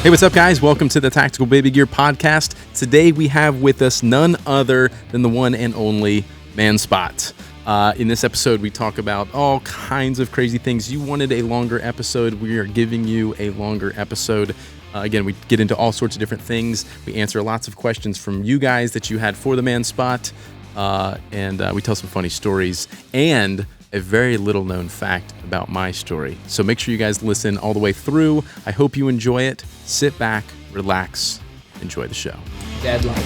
Hey, what's up, guys? Welcome to the Tactical Baby Gear Podcast. Today we have with us none other than the one and only Manspot. In this episode, we talk about all kinds of crazy things. You wanted a longer episode. We are giving you a longer episode. Again, we get into all sorts of different things. We answer lots of questions from you guys that you had for the Manspot. And we tell some funny stories and a very little known fact about my story. So make sure you guys listen all the way through. I hope you enjoy it. Sit back, relax, enjoy the show. Dad life.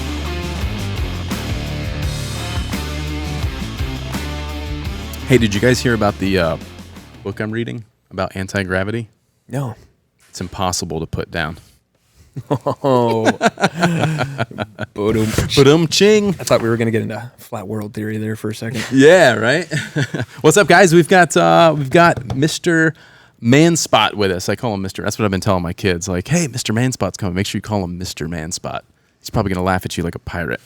Hey, did you guys hear about the book I'm reading about anti-gravity? No. It's impossible to put down. Oh. Ching. I thought we were going to get into flat world theory there for a second. Yeah, right? What's up, guys? We've got Mr. Manspot with us. I call him Mr. That's what I've been telling my kids. Like, hey, Mr. Manspot's coming. Make sure you call him Mr. Manspot. He's probably going to laugh at you like a pirate.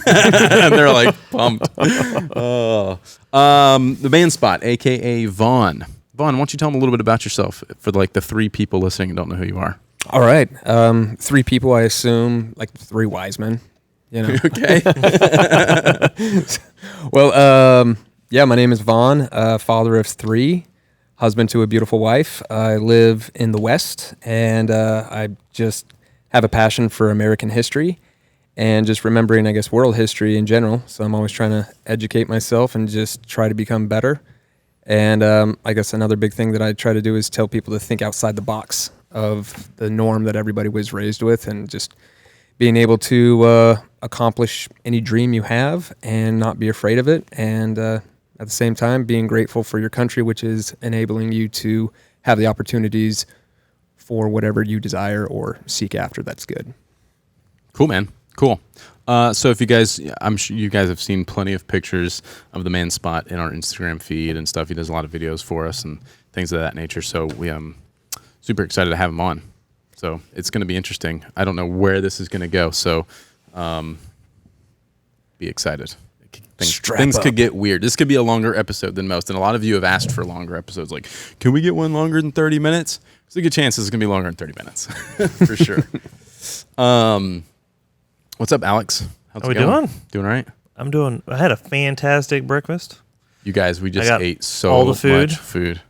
And they're like pumped. Oh. The Manspot, a.k.a. Vaughn. Vaughn, why don't you tell them a little bit about yourself for like the three people listening who don't know who you are? All right. Three people, I assume, like three wise men. You know. Okay. Well, yeah, my name is Vaughn, father of three, husband to a beautiful wife. I live in the West, and I just have a passion for American history and just remembering, I guess, world history in general. So I'm always trying to educate myself and just try to become better. And I guess another big thing that I try to do is tell people to think outside the box of the norm that everybody was raised with, and just being able to accomplish any dream you have and not be afraid of it. And at the same time, being grateful for your country, which is enabling you to have the opportunities for whatever you desire or seek after. That's good. Cool, man. Cool. So if you guys, I'm sure you guys have seen plenty of pictures of the Manspot in our Instagram feed and stuff. He does a lot of videos for us and things of that nature. So we super excited to have him on. So it's going to be interesting. I don't know where this is going to go. So be excited. Things could get weird. This could be a longer episode than most. And a lot of you have asked for longer episodes. Like, can we get one longer than 30 minutes? There's a good chance this is going to be longer than 30 minutes. For sure. What's up, Alex? How's How it we going? doing? Doing all right? I had a fantastic breakfast. You guys, we just ate so all the food. much food.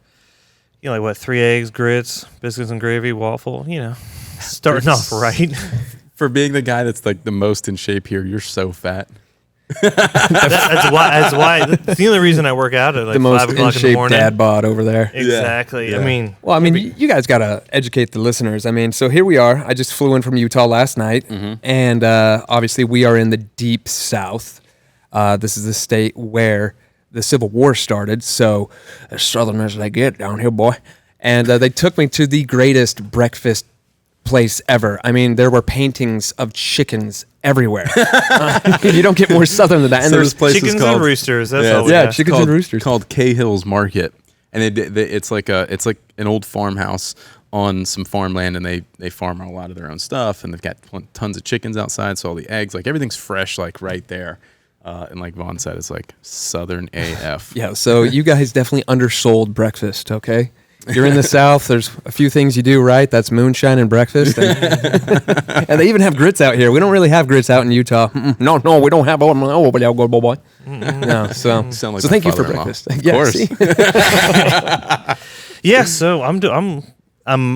You know, like 3 eggs, grits, biscuits and gravy, waffle, starting off right. For being the guy that's like the most in shape here, you're so fat. That's why. That's the only reason I work out at like The 5 most o'clock in the in-shape morning. dad bod over there. Exactly. Yeah. I mean, You guys got to educate the listeners. I mean, so here we are. I just flew in from Utah last night, and obviously we are in the deep South. This is the state where the Civil War started, so as southern as they get down here, boy. And they took me to the greatest breakfast place ever. I mean, there were paintings of chickens everywhere. You don't get more southern than that. And So there's this place chickens is called, and roosters. That's Yeah, all we yeah, got. chickens and roosters. called Cahill's Market, and it's like an old farmhouse on some farmland, and they farm a lot of their own stuff, and they've got tons of chickens outside, so all the eggs, like everything's fresh, like right there. And like Vaughn said, it's like Southern AF. Yeah, so you guys definitely undersold breakfast, okay? You're in the South. There's a few things you do right. That's moonshine and breakfast. And, and they even have grits out here. We don't really have grits out in Utah. No, we don't have. Oh, but good boy. No, so Sound like so my thank you for father-in-law. breakfast. Of Yeah, course. see? Yeah, so I'm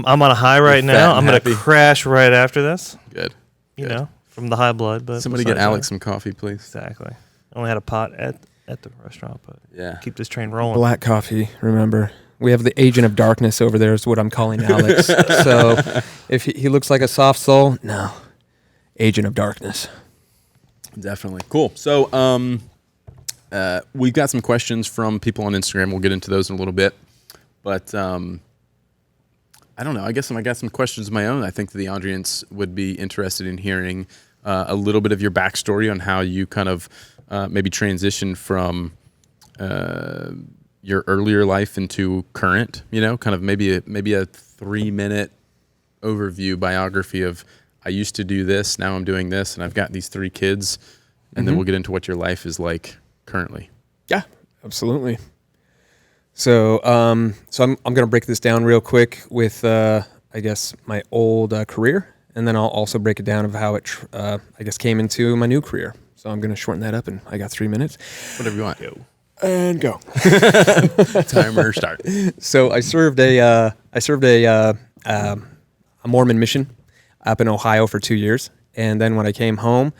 on a high right now. and I'm gonna happy. crash right after this. Good. You Good. know, from the high blood. But Somebody get besides Alex that- some coffee, please. Exactly. I only had a pot at the restaurant, but Yeah. keep this train rolling. Black coffee. Remember, we have the agent of darkness over there. Is what I'm calling Alex. So if he looks like a soft soul, no, agent of darkness. Definitely. Cool. So we've got some questions from people on Instagram. We'll get into those in a little bit. But I don't know. I guess I got some questions of my own. I think the audience would be interested in hearing a little bit of your backstory on how you kind of maybe transitioned from your earlier life into current, kind of maybe a 3-minute overview biography of I used to do this, now I'm doing this, and I've got these 3 kids, and then we'll get into what your life is like currently. Yeah, absolutely. So, I'm going to break this down real quick with a I guess, my old career, and then I'll also break it down of how it, I guess, came into my new career. So I'm going to shorten that up, and I got 3 minutes. Whatever you want. And go. Timer start. So I served a Mormon mission up in Ohio for 2 years, and then when I came home,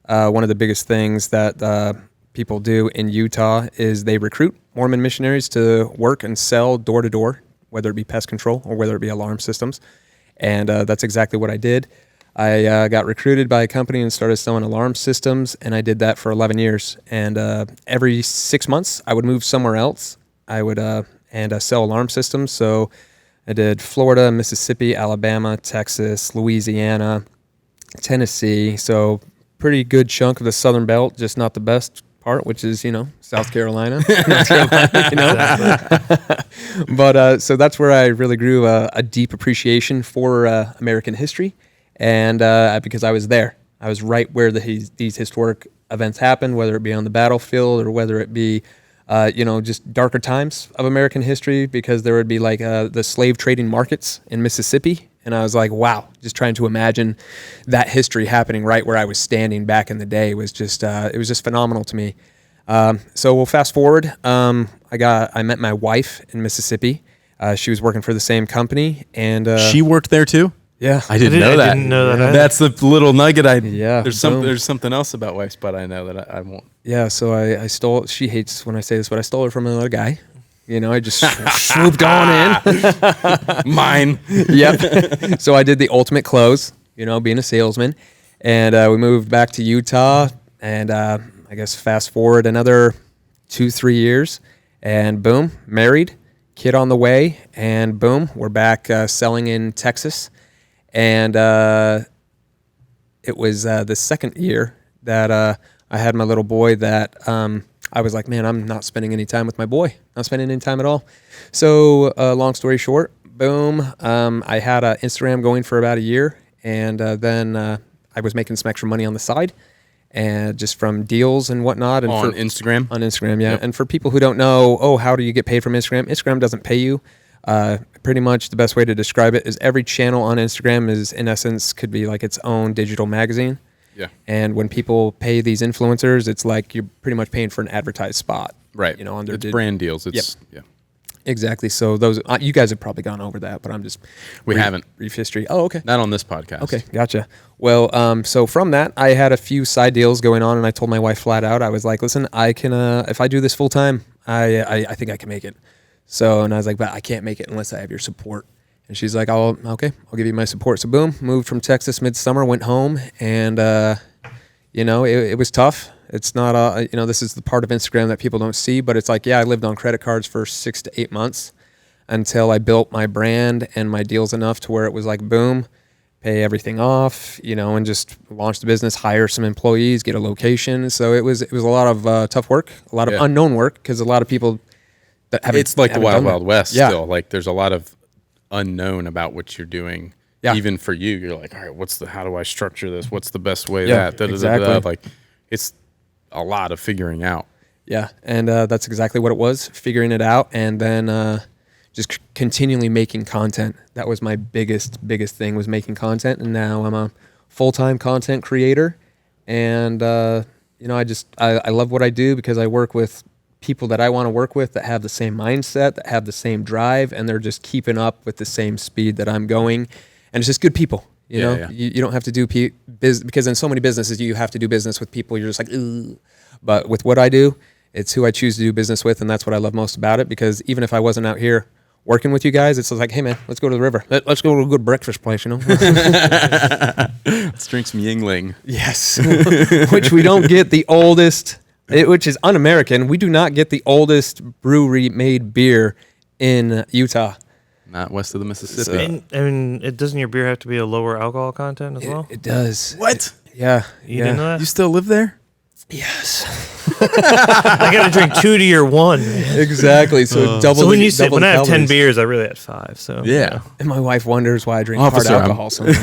one of the biggest things that people do in Utah is they recruit Mormon missionaries to work and sell door to door, whether it be pest control or whether it be alarm systems, and that's exactly what I did. I got recruited by a company and started selling alarm systems, and I did that for 11 years. And every 6 months, I would move somewhere else. I would sell alarm systems. So I did Florida, Mississippi, Alabama, Texas, Louisiana, Tennessee. So pretty good chunk of the Southern Belt, just not the best part, which is, South Carolina. North Carolina, But so that's where I really grew a deep appreciation for American history. And because I was there, I was right where these historic events happened, whether it be on the battlefield or whether it be, just darker times of American history, because there would be like the slave trading markets in Mississippi. And I was like, wow, just trying to imagine that history happening right where I was standing back in the day was just, it was just phenomenal to me. So we'll fast forward. I met my wife in Mississippi. She was working for the same company, and She worked there too? yeah, I didn't know that. I didn't know that. That's the little nugget Yeah, There's something else about wife's butt I know that I won't. Yeah, so I stole. She hates when I say this, but I stole her from another guy. I just swooped on in. Mine. Yep. So I did the ultimate close. Being a salesman, and we moved back to Utah, and I guess fast forward another 2-3 years, and boom, married, kid on the way, and boom, we're back selling in Texas. And it was the second year that I had my little boy that I was like, man, I'm not spending any time with my boy. Not spending any time at all. So long story short, boom, I had Instagram going for about a year. And then I was making some extra money on the side, and just from deals and whatnot. And on Instagram? On Instagram, yeah. Yep. And for people who don't know, how do you get paid from Instagram? Instagram doesn't pay you. Pretty much the best way to describe it is every channel on Instagram is, in essence, could be like its own digital magazine. Yeah. And when people pay these influencers, it's like you're pretty much paying for an advertised spot. Right. On their it's brand deals. Yeah. Exactly. So those you guys have probably gone over that, but I'm just We haven't. brief history. Oh, okay. Not on this podcast. Okay, gotcha. Well, so from that, I had a few side deals going on, and I told my wife flat out, I was like, listen, I can, if I do this full time, I think I can make it. So, and I was like, but I can't make it unless I have your support. And she's like, I'll give you my support. So boom, moved from Texas midsummer, went home, and, it was tough. It's not, this is the part of Instagram that people don't see, but it's like, I lived on credit cards for 6 to 8 months until I built my brand and my deals enough to where it was like, boom, pay everything off, and just launch the business, hire some employees, get a location. So it was a lot of tough work, a lot of unknown work, because a lot of people that haven't. It's like the Wild West Yeah. still. Like there's a lot of unknown about what you're doing. Yeah. Even for you, you're like, all right, how do I structure this? What's the best way? Exactly. Like it's a lot of figuring out. Yeah, and that's exactly what it was, figuring it out, and then just continually making content. That was my biggest thing, was making content, and now I'm a full-time content creator, and I love what I do because I work with people that I want to work with that have the same mindset, that have the same drive, and they're just keeping up with the same speed that I'm going, and it's just good people. You know, you don't have to do because in so many businesses you have to do business with people. You're just like, ugh. But with what I do, it's who I choose to do business with, and that's what I love most about it. Because even if I wasn't out here working with you guys, it's like, hey man, let's go to the river. Let's go to a good breakfast place, Let's drink some Yingling. Yes, which we don't get the oldest, which is un-American. We do not get the oldest brewery-made beer in Utah. Not west of the Mississippi. Doesn't your beer have to be a lower alcohol content as well? It does. What? Yeah. You didn't know that? You still live there? Yes. I got to drink 2 to your 1. Exactly. So double. So when double when I have 10 calories. beers, I really had 5. So Yeah. And my wife wonders why I drink Officer, hard alcohol so much.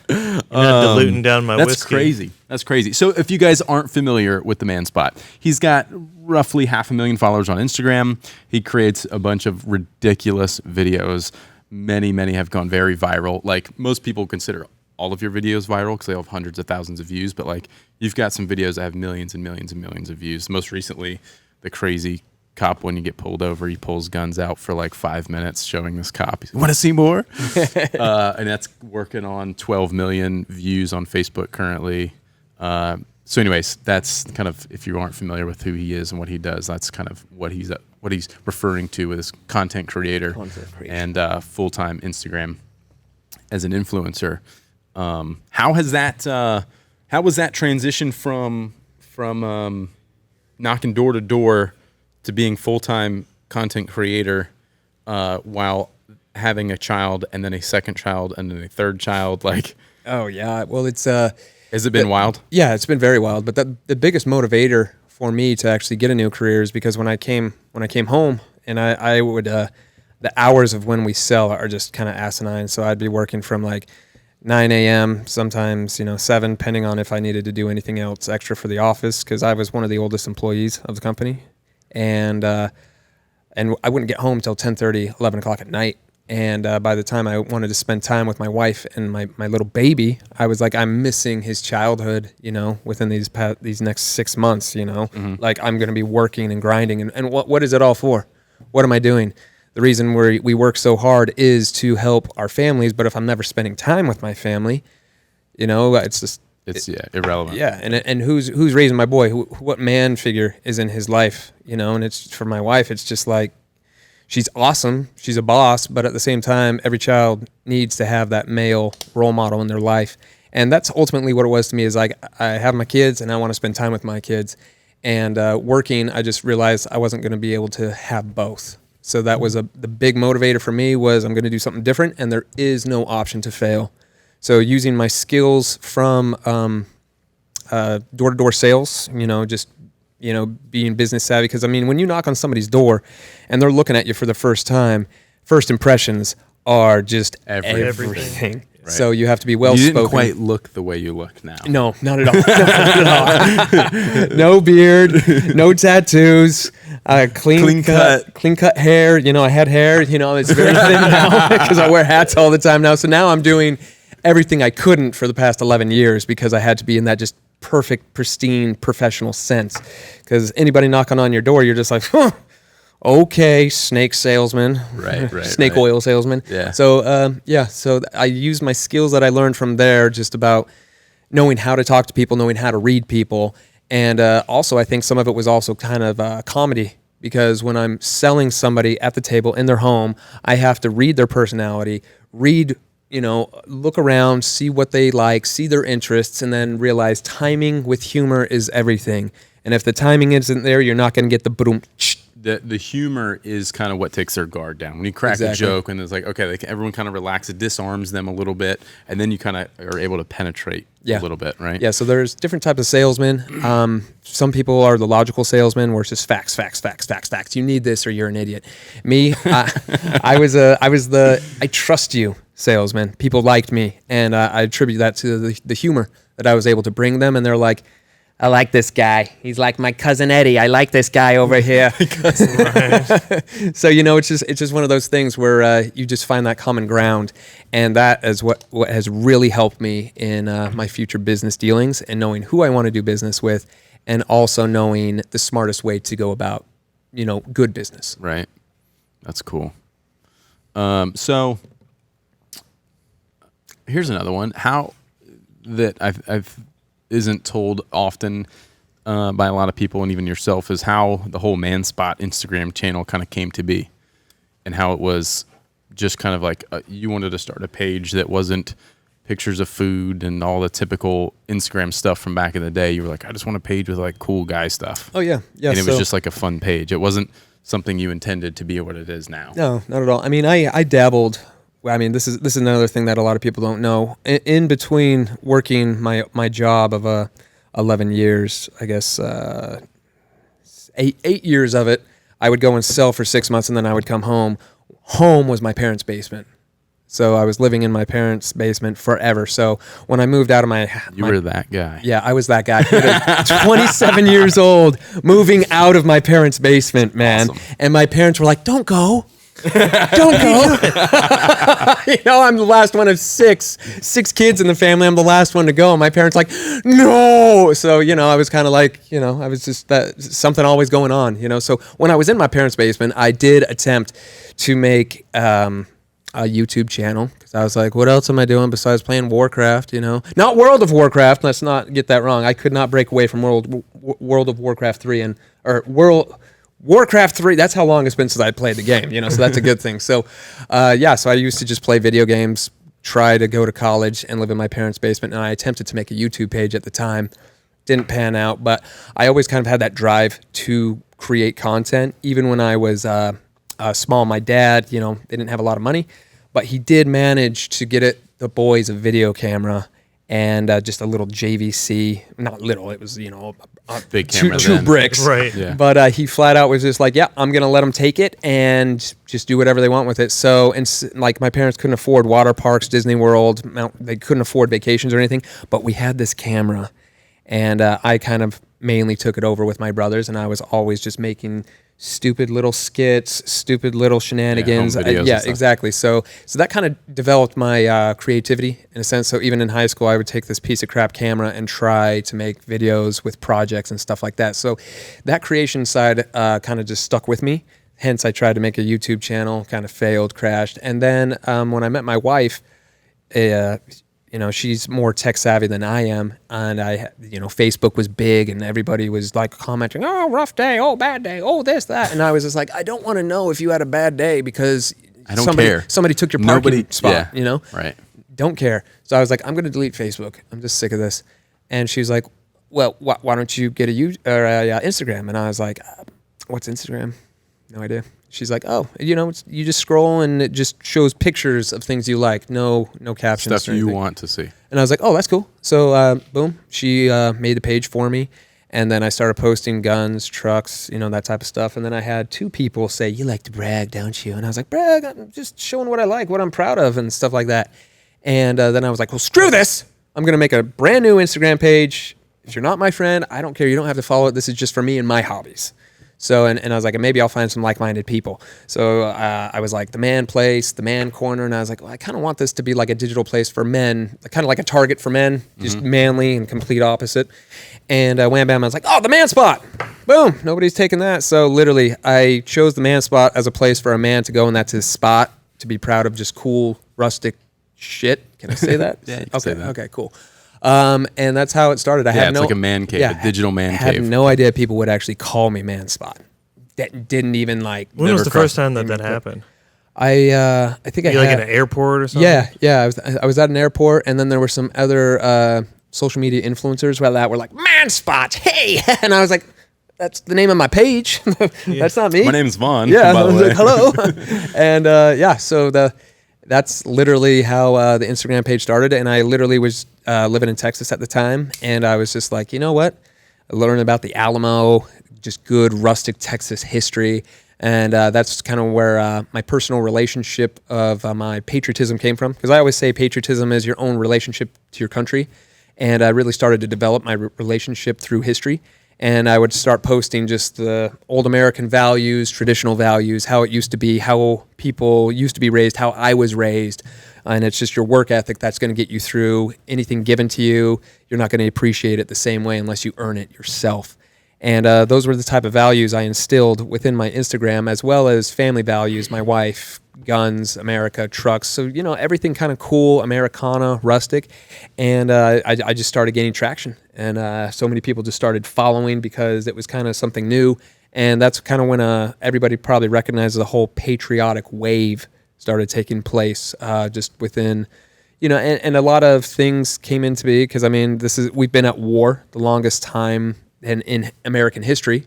you're not diluting down my That's whiskey. crazy. That's crazy. So if you guys aren't familiar with the ManSpot, he's got roughly 500,000 followers on Instagram. He creates a bunch of ridiculous videos, many have gone very viral. Like most people consider all of your videos viral because they have hundreds of thousands of views, but like you've got some videos that have millions and millions and millions of views. Most recently, the crazy cop, when you get pulled over, he pulls guns out for like 5 minutes showing this cop. He's, want to see more? And that's working on 12 million views on Facebook currently. So anyways, that's kind of, if you aren't familiar with who he is and what he does, that's kind of what he's referring to with his content creator and full-time Instagram as an influencer. How was that transition from knocking door to door to being full-time content creator while having a child and then a second child and then a third child? Like, oh yeah, well it's has it been wild? Yeah, it's been very wild. But the biggest motivator for me to actually get a new career is because when I came home and I would the hours of when we sell are just kind of asinine. So I'd be working from like 9 a.m. sometimes 7, depending on if I needed to do anything else extra for the office, because I was one of the oldest employees of the company, and I wouldn't get home till 10:30, 11 o'clock at night. And by the time I wanted to spend time with my wife and my little baby, I was like, I'm missing his childhood, within these next 6 months, like I'm going to be working and grinding. And what is it all for? What am I doing? The reason we work so hard is to help our families. But if I'm never spending time with my family, it's just, it's irrelevant. Yeah. And who's raising my boy? What man figure is in his life, and it's for my wife. It's just like, she's awesome. She's a boss, but at the same time, every child needs to have that male role model in their life. And that's ultimately what it was to me, is like, I have my kids and I want to spend time with my kids. And working, I just realized I wasn't going to be able to have both. So that was the big motivator for me, was I'm going to do something different, and there is no option to fail. So using my skills from door-to-door sales, just being business savvy. Because, I mean, when you knock on somebody's door and they're looking at you for the first time, first impressions are just everything. Right. So you have to be well-spoken. You didn't quite look the way you look now. No, not at all. Not at all. No beard, no tattoos, clean cut hair. I had hair. It's very thin now because I wear hats all the time now. So now I'm doing everything I couldn't for the past 11 years because I had to be in that just perfect, pristine, professional sense. Because anybody knocking on your door, you're just like, okay, snake salesman, right, snake oil salesman. Yeah. So so I used my skills that I learned from there, just about knowing how to talk to people, knowing how to read people, and also I think some of it was also kind of comedy, because when I'm selling somebody at the table in their home, I have to read their personality, look around, see what they like, see their interests, and then realize timing with humor is everything. And if the timing isn't there, you're not going to get the boom. The humor is kind of what takes their guard down. When you crack a joke and it's like, okay, everyone kind of relaxes, it disarms them a little bit, and then you kind of are able to penetrate a little bit, right? Yeah, so there's different types of salesmen. Some people are the logical salesman, where it's just facts. You need this or you're an idiot. Me, I was the I trust you salesman. People liked me, and I attribute that to the humor that I was able to bring them, and they're like, I like this guy. He's like my cousin Eddie. I like this guy over here. So, it's just one of those things where you just find that common ground. And that is what has really helped me in my future business dealings, and knowing who I want to do business with, and also knowing the smartest way to go about, good business. Right. That's cool. So here's another one. How that I've isn't told often by a lot of people, and even yourself, is how the whole Manspot Instagram channel kind of came to be, and how it was just kind of like you wanted to start a page that wasn't pictures of food and all the typical Instagram stuff from back in the day. You were like, I just want a page with like cool guy stuff. Oh yeah. And it was just like a fun page. It wasn't something you intended to be what it is now. No, not at all. I mean, I dabbled. I mean, this is another thing that a lot of people don't know. In between working my job of 11 years, I guess 8 years of it, I would go and sell for 6 months, and then I would come home. Home was my parents' basement. So I was living in my parents' basement forever. So when I moved out of You were that guy. Yeah, I was that guy. 27 years old, moving out of my parents' basement, man. Awesome. And my parents were like, don't go. Don't go. I'm the last one of six kids in the family. I'm the last one to go. And my parents like, no. So, I was kind of like, I was just something always going on, So when I was in my parents' basement, I did attempt to make a YouTube channel because I was like, what else am I doing besides playing Warcraft, Not World of Warcraft. Let's not get that wrong. I could not break away from World of Warcraft 3 Warcraft 3, that's how long it's been since I played the game, so that's a good thing. So, so I used to just play video games, try to go to college and live in my parents' basement, and I attempted to make a YouTube page at the time. Didn't pan out, but I always kind of had that drive to create content. Even when I was small, my dad, they didn't have a lot of money, but he did manage to get the boys a video camera and just a little JVC, not little, it was, a big camera, two bricks. Right. Yeah. But he flat out was just like, yeah, I'm going to let them take it and just do whatever they want with it. So, like my parents couldn't afford water parks, Disney World, they couldn't afford vacations or anything, but we had this camera and I kind of mainly took it over with my brothers, and I was always just making stupid little skits, stupid little shenanigans. home videos and stuff. Exactly. So that kind of developed my creativity in a sense. So even in high school, I would take this piece of crap camera and try to make videos with projects and stuff like that. So that creation side kind of just stuck with me. Hence, I tried to make a YouTube channel, kind of failed, crashed. And then when I met my wife, she's more tech savvy than I am, and Facebook was big, and everybody was like commenting, "Oh, rough day, oh, bad day, oh, this, that," and I was just like, I don't want to know if you had a bad day because I don't care. Somebody took your parking spot, Right. Don't care. So I was like, I'm going to delete Facebook. I'm just sick of this. And she was like, well, why don't you get a Instagram? And I was like, what's Instagram? No idea. She's like, oh, you just scroll and it just shows pictures of things you like. No captions. Stuff you want to see. And I was like, oh, that's cool. So boom, she made the page for me. And then I started posting guns, trucks, that type of stuff. And then I had 2 people say, you like to brag, don't you? And I was like, brag, I'm just showing what I like, what I'm proud of and stuff like that. And then I was like, well, screw this. I'm going to make a brand new Instagram page. If you're not my friend, I don't care. You don't have to follow it. This is just for me and my hobbies. So, and I was like, maybe I'll find some like-minded people. So I was like, the man place, the man corner. And I was like, well, I kind of want this to be like a digital place for men, kind of like a Target for men, just manly and complete opposite. And wham, bam, I was like, oh, the ManSpot. Boom. Nobody's taking that. So literally, I chose the ManSpot as a place for a man to go, and that's his spot to be proud of just cool, rustic shit. Can I say that? Yeah, you can say that. Okay, cool. And that's how it started. It's like a man cave, a digital man cave. I had no idea people would actually call me ManSpot. That didn't even like. When was the first time that happened? I think like in an airport or something. Yeah. I was at an airport, and then there were some other social media influencers that were like ManSpot. Hey, and I was like, that's the name of my page. That's not me. My name's Vaughn. Yeah, by I was the way. like, hello. And so that's literally how the Instagram page started. And I literally was living in Texas at the time, and I was just like, you know what? I learned about the Alamo, just good rustic Texas history. And that's kind of where my personal relationship of my patriotism came from. Because I always say patriotism is your own relationship to your country. And I really started to develop my relationship through history. And I would start posting just the old American values, traditional values, how it used to be, how people used to be raised, how I was raised. And it's just your work ethic that's going to get you through anything given to you. You're not going to appreciate it the same way unless you earn it yourself. And those were the type of values I instilled within my Instagram, as well as family values, my wife, guns, America, trucks. So, everything kind of cool, Americana, rustic. And I just started gaining traction. And so many people just started following because it was kind of something new. And that's kind of when everybody probably recognizes the whole patriotic wave started taking place just within, and a lot of things came into be because, we've been at war the longest time in American history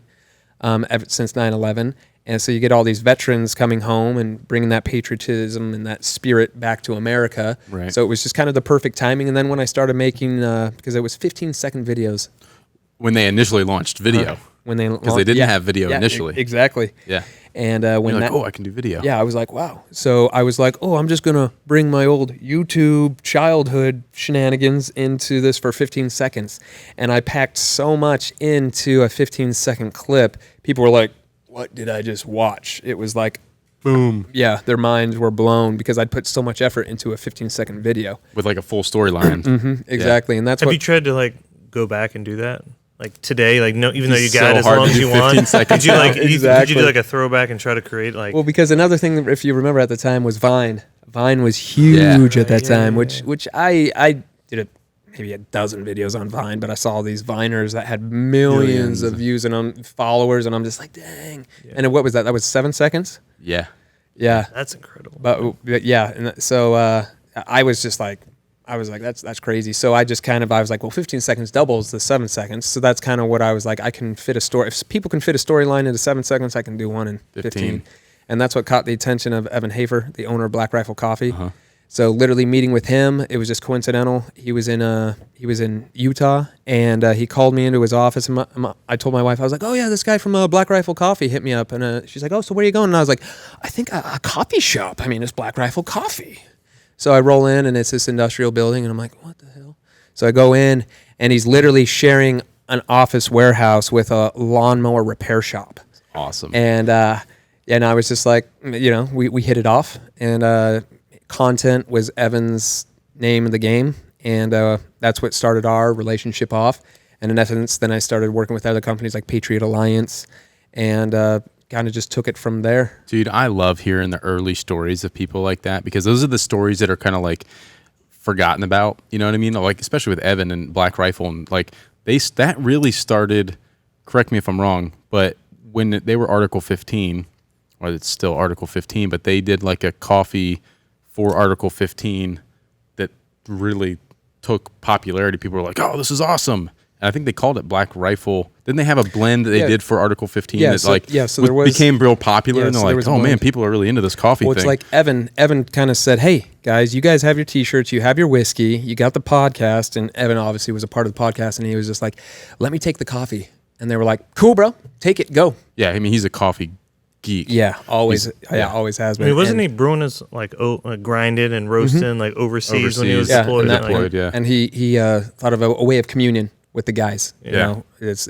ever since 9/11. And so you get all these veterans coming home and bringing that patriotism and that spirit back to America. Right. So it was just kind of the perfect timing. And then when I started making, because it was 15-second videos. When they initially launched video. Because they didn't have video initially. Exactly. Yeah. And when You're like, I can do video. Yeah, I was like, wow. So I was like, I'm just going to bring my old YouTube childhood shenanigans into this for 15 seconds. And I packed so much into a 15-second clip. People were like, what did I just watch? It was like boom. Yeah, their minds were blown because I'd put so much effort into a 15-second video. With like a full storyline. Exactly, and that's Have what. you tried to like go back and do that? Like today, like no, even though you It's got so as hard long to as do you 15 want, seconds did you like now. did you Exactly. do like a throwback and try to create like? Well, because another thing, if you remember at the time, was Vine. Vine was huge at that Yeah, time, yeah, which I did maybe a dozen videos on Vine, but I saw these Viners that had millions of views and followers, and I'm just like, dang. Yeah. And what was that? That was 7 seconds. Yeah. Yeah, That's incredible. but yeah, and so I was just like, that's crazy. So I was like, well, 15 seconds doubles the 7 seconds. So that's kind of what I was like, I can fit a story. If people can fit a storyline into 7 seconds, I can do one in 15. And that's what caught the attention of Evan Hafer, the owner of Black Rifle Coffee. So literally meeting with him, it was just coincidental. He was in Utah, and he called me into his office. And I told my wife, I was like, oh yeah, this guy from Black Rifle Coffee hit me up, and she's like, oh, so where are you going? And I was like, I think a coffee shop. I mean, it's Black Rifle Coffee. So I roll in, and it's this industrial building, and I'm like, what the hell? So I go in, and he's literally sharing an office warehouse with a lawnmower repair shop. Awesome. And I was just like, we hit it off, and content was Evan's name of the game, and that's what started our relationship off. And in essence, then I started working with other companies like Patriot Alliance, and kind of just took it from there. Dude, I love hearing the early stories of people like that, because those are the stories that are kind of like forgotten about. You know what I mean? Like especially with Evan and Black Rifle, and like that really started. Correct me if I'm wrong, but when they were Article 15, or it's still Article 15, but they did like a coffee for Article 15 that really took popularity. People were like, "Oh, this is awesome!" And I think they called it Black Rifle. Didn't they have a blend that they did for Article 15 that became real popular? And they're like, "Oh man, people are really into this coffee thing." It's like Evan kind of said, "Hey guys, you guys have your T-shirts, you have your whiskey, you got the podcast," and Evan obviously was a part of the podcast, and he was just like, "Let me take the coffee," and they were like, "Cool, bro, take it, go." Yeah, I mean, he's a coffee geek. Yeah, always has been. I mean, wasn't he brewing his like grinded and roasting like overseas when he was deployed? And he thought of a way of communion with the guys. You know, it's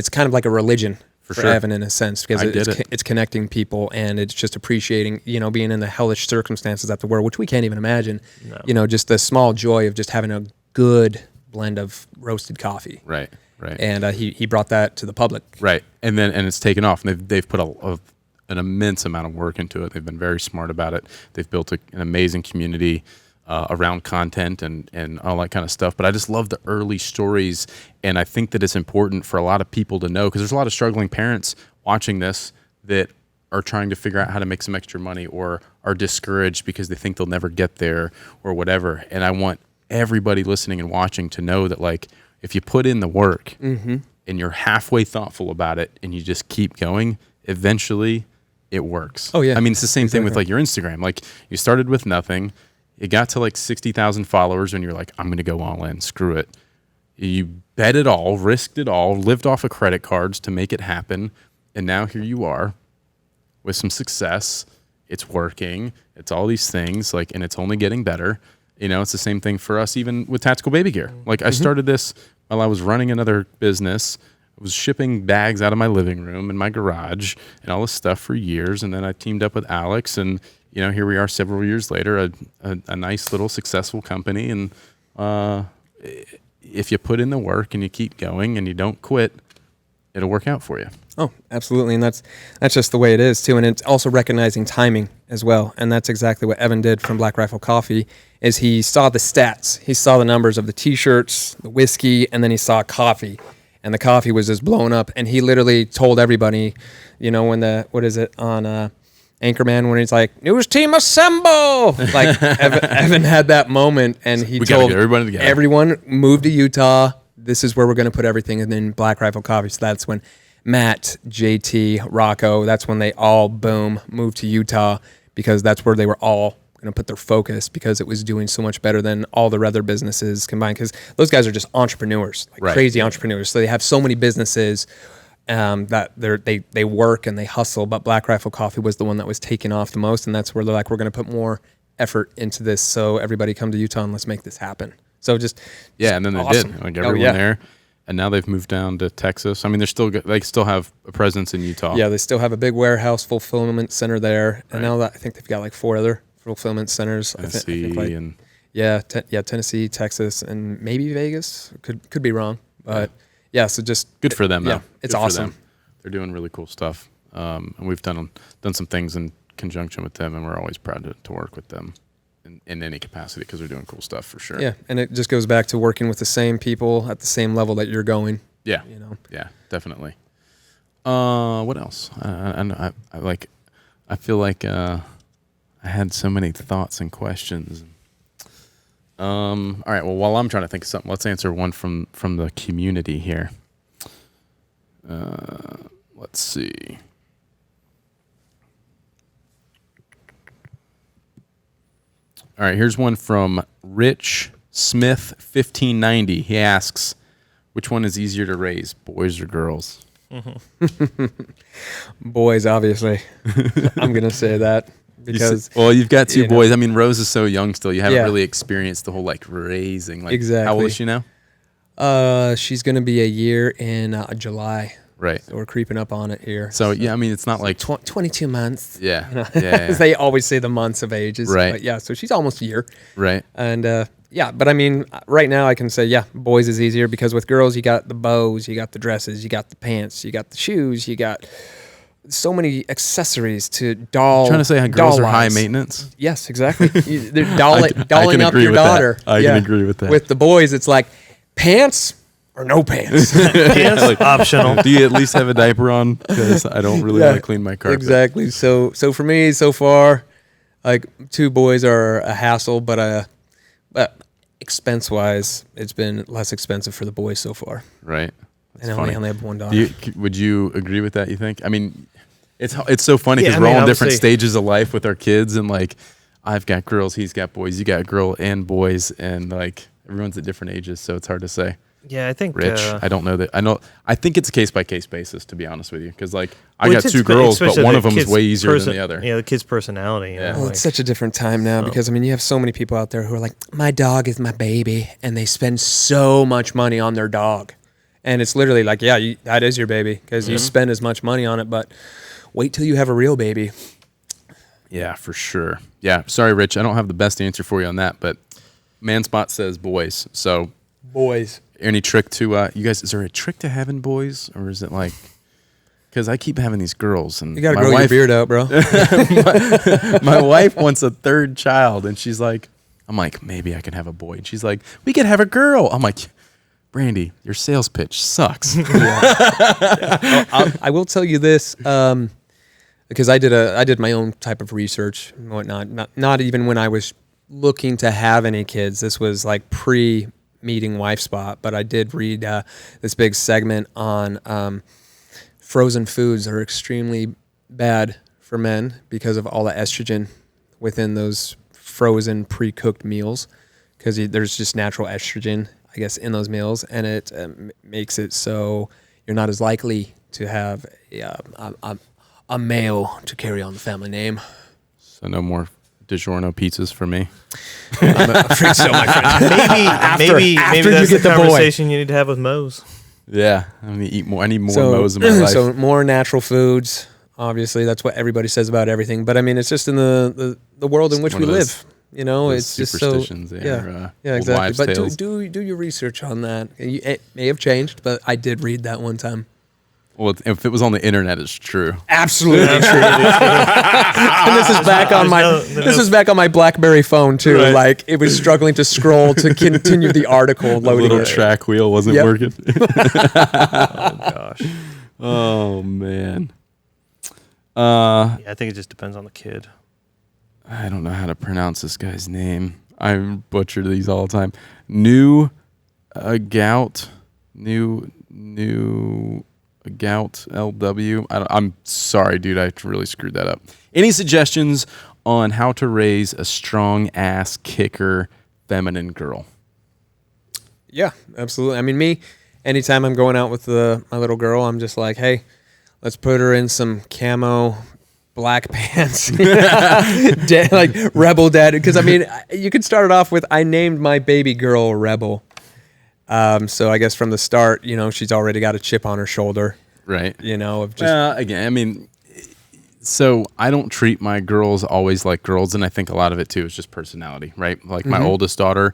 kind of like a religion for sure. Evan in a sense, because it's connecting people, and it's just appreciating, being in the hellish circumstances at the war, which we can't even imagine. No. Just the small joy of just having a good blend of roasted coffee. Right. And he brought that to the public. Right. And it's taken off, and they've put an immense amount of work into it. They've been very smart about it. They've built an amazing community around content and all that kind of stuff. But I just love the early stories, and I think that it's important for a lot of people to know, because there's a lot of struggling parents watching this that are trying to figure out how to make some extra money, or are discouraged because they think they'll never get there or whatever. And I want everybody listening and watching to know that, like, if you put in the work and you're halfway thoughtful about it and you just keep going, eventually it works. Oh, yeah. I mean, it's the same thing with like your Instagram. Like, you started with nothing. It got to like 60,000 followers, and you're like, I'm going to go all in. Screw it. You bet it all, risked it all, lived off of credit cards to make it happen. And now here you are with some success. It's working. It's all these things, like, and it's only getting better. It's the same thing for us, even with Tactical Baby Gear. Like, I started this while I was running another business. I was shipping bags out of my living room and my garage and all this stuff for years. And then I teamed up with Alex, and, here we are several years later, a nice little successful company. And if you put in the work and you keep going and you don't quit, it'll work out for you. Oh, absolutely. And that's just the way it is too. And it's also recognizing timing as well. And that's exactly what Evan did from Black Rifle Coffee, is he saw the stats. He saw the numbers of the T-shirts, the whiskey, and then he saw coffee. And the coffee was just blown up. And he literally told everybody, when on Anchorman, when he's like, "News team assemble!" Like, Evan had that moment, and he told everybody together. Everyone, move to Utah. This is where we're going to put everything. And then Black Rifle Coffee. So that's when Matt, JT, Rocco, that's when they all, boom, moved to Utah, because that's where they were all going to put their focus, because it was doing so much better than all their other businesses combined, because those guys are just entrepreneurs, like crazy entrepreneurs. So they have so many businesses that they work and they hustle, but Black Rifle Coffee was the one that was taking off the most, and that's where they're like, we're going to put more effort into this, so everybody come to Utah and let's make this happen. So and then they did. Like, everyone there. and now they've moved down to Texas. I mean, they still have a presence in Utah. Yeah, they still have a big warehouse fulfillment center there, and now that I think they've got like 4 other fulfillment centers. Tennessee I think and Tennessee, Texas, and maybe Vegas. Could be wrong, but so just good for them. Yeah, though. it's Good for awesome. them. They're doing really cool stuff, and we've done some things in conjunction with them, and we're always proud to work with them in any capacity because they're doing cool stuff for sure. Yeah, and it just goes back to working with the same people at the same level that you're going. Yeah, yeah, definitely. What else? I feel like I had so many thoughts and questions. All right. Well, while I'm trying to think of something, let's answer one from the community here. Let's see. All right. Here's one from Rich Smith 1590. He asks, "Which one is easier to raise, boys or girls?" Boys, obviously. I'm gonna say that. Because you've got 2 boys. I mean, Rose is so young still. You haven't really experienced the whole raising. Exactly. How old is she now? She's gonna be a year in July. Right. So we're creeping up on it here. So yeah, I mean, it's not like 22 months. Yeah. They always say the months of ages. Right. But yeah, so she's almost a year. Right. And but I mean, right now I can say, boys is easier because with girls, you got the bows, you got the dresses, you got the pants, you got the shoes, you got so many accessories to doll. Trying to say how girls are high maintenance? Yes, exactly. They're dolling up your daughter. I can agree with that. With the boys, it's like pants or no pants. Pants optional. Do you at least have a diaper on? Because I don't really want to clean my carpet. Exactly. So for me, so far, 2 boys are a hassle, but expense-wise, it's been less expensive for the boys so far. Right. That's funny. I only have 1 daughter. Would you agree with that, you think? I mean, it's so funny because Yeah, we're all in different obviously- stages of life with our kids, and I've got girls, he's got boys, you got girl and boys, and everyone's at different ages, so it's hard to say. Yeah, I think Rich, I don't know that. I think it's a case by case basis, to be honest with you, because I well, got it's 2 girls, but especially one the of them is kid's way easier than the other. Yeah, the kid's personality. Yeah. Well, it's such a different time now because, I mean, you have so many people out there who are like, my dog is my baby, and they spend so much money on their dog. And it's literally like, that is your baby because you spend as much money on it, but wait till you have a real baby. Yeah, for sure. Yeah, sorry, Rich, I don't have the best answer for you on that, but Manspot says boys. So, Boys. any trick to you guys? Is there a trick to having boys, or is it because I keep having these girls, and You got to grow your beard out, bro. my wife wants a 3rd child, and she's like, I'm like, maybe I can have a boy, and she's like, we could have a girl. I'm like, Brandy, your sales pitch sucks. I will tell you this, because I did my own type of research and whatnot. Not even when I was looking to have any kids. This was pre-meeting WifeSpot, but I did read this big segment on frozen foods are extremely bad for men because of all the estrogen within those frozen pre-cooked meals, because there's just natural estrogen, I guess, in those meals, and it makes it so you're not as likely to have a male to carry on the family name. So no more DiGiorno pizzas for me. I'm afraid so, my friend. Maybe after that's you the get the boy. conversation you need to have with Mose. Yeah, I need to eat more. I need more Mo's in my life. So more natural foods. Obviously, that's what everybody says about everything. But I mean, it's just in the world in which we live. You know, it's just so yeah, exactly. But do your research on that. It may have changed, but I did read that one time. Well, if it was on the internet, it's true. Absolutely true. And this is back on my BlackBerry phone too. Right. Like it was struggling to scroll to continue the article The loading. little track wheel wasn't working. Oh gosh. Oh man. Yeah, I think it just depends on the kid. I don't know how to pronounce this guy's name. I butcher these all the time. New Gout LW. I'm sorry, dude. I really screwed that up. Any suggestions on how to raise a strong ass kicker feminine girl? Yeah, absolutely. I mean, me, anytime I'm going out with my little girl, I'm just like, hey, let's put her in some camo black pants, like Rebel Dad. Because I mean, you could start it off with, I named my baby girl Rebel. So I guess from the start, she's already got a chip on her shoulder. Right. Of just Again, I mean, so I don't treat my girls always like girls, and I think a lot of it too is just personality, right? Like my oldest daughter,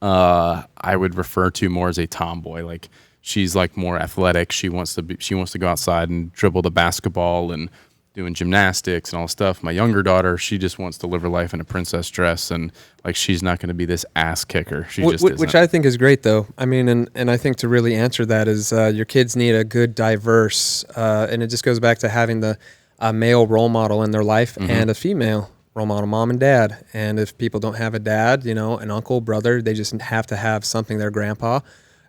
I would refer to more as a tomboy. Like she's like more athletic. She wants to go outside and dribble the basketball and doing gymnastics and all stuff. My younger daughter, she just wants to live her life in a princess dress, and like she's not going to be this ass kicker. She just isn't. Which I think is great, though. I mean, and I think to really answer that is your kids need a good, diverse, and it just goes back to having the male role model in their life and a female role model, mom and dad. And if people don't have a dad, an uncle, brother, they just have to have something, their grandpa.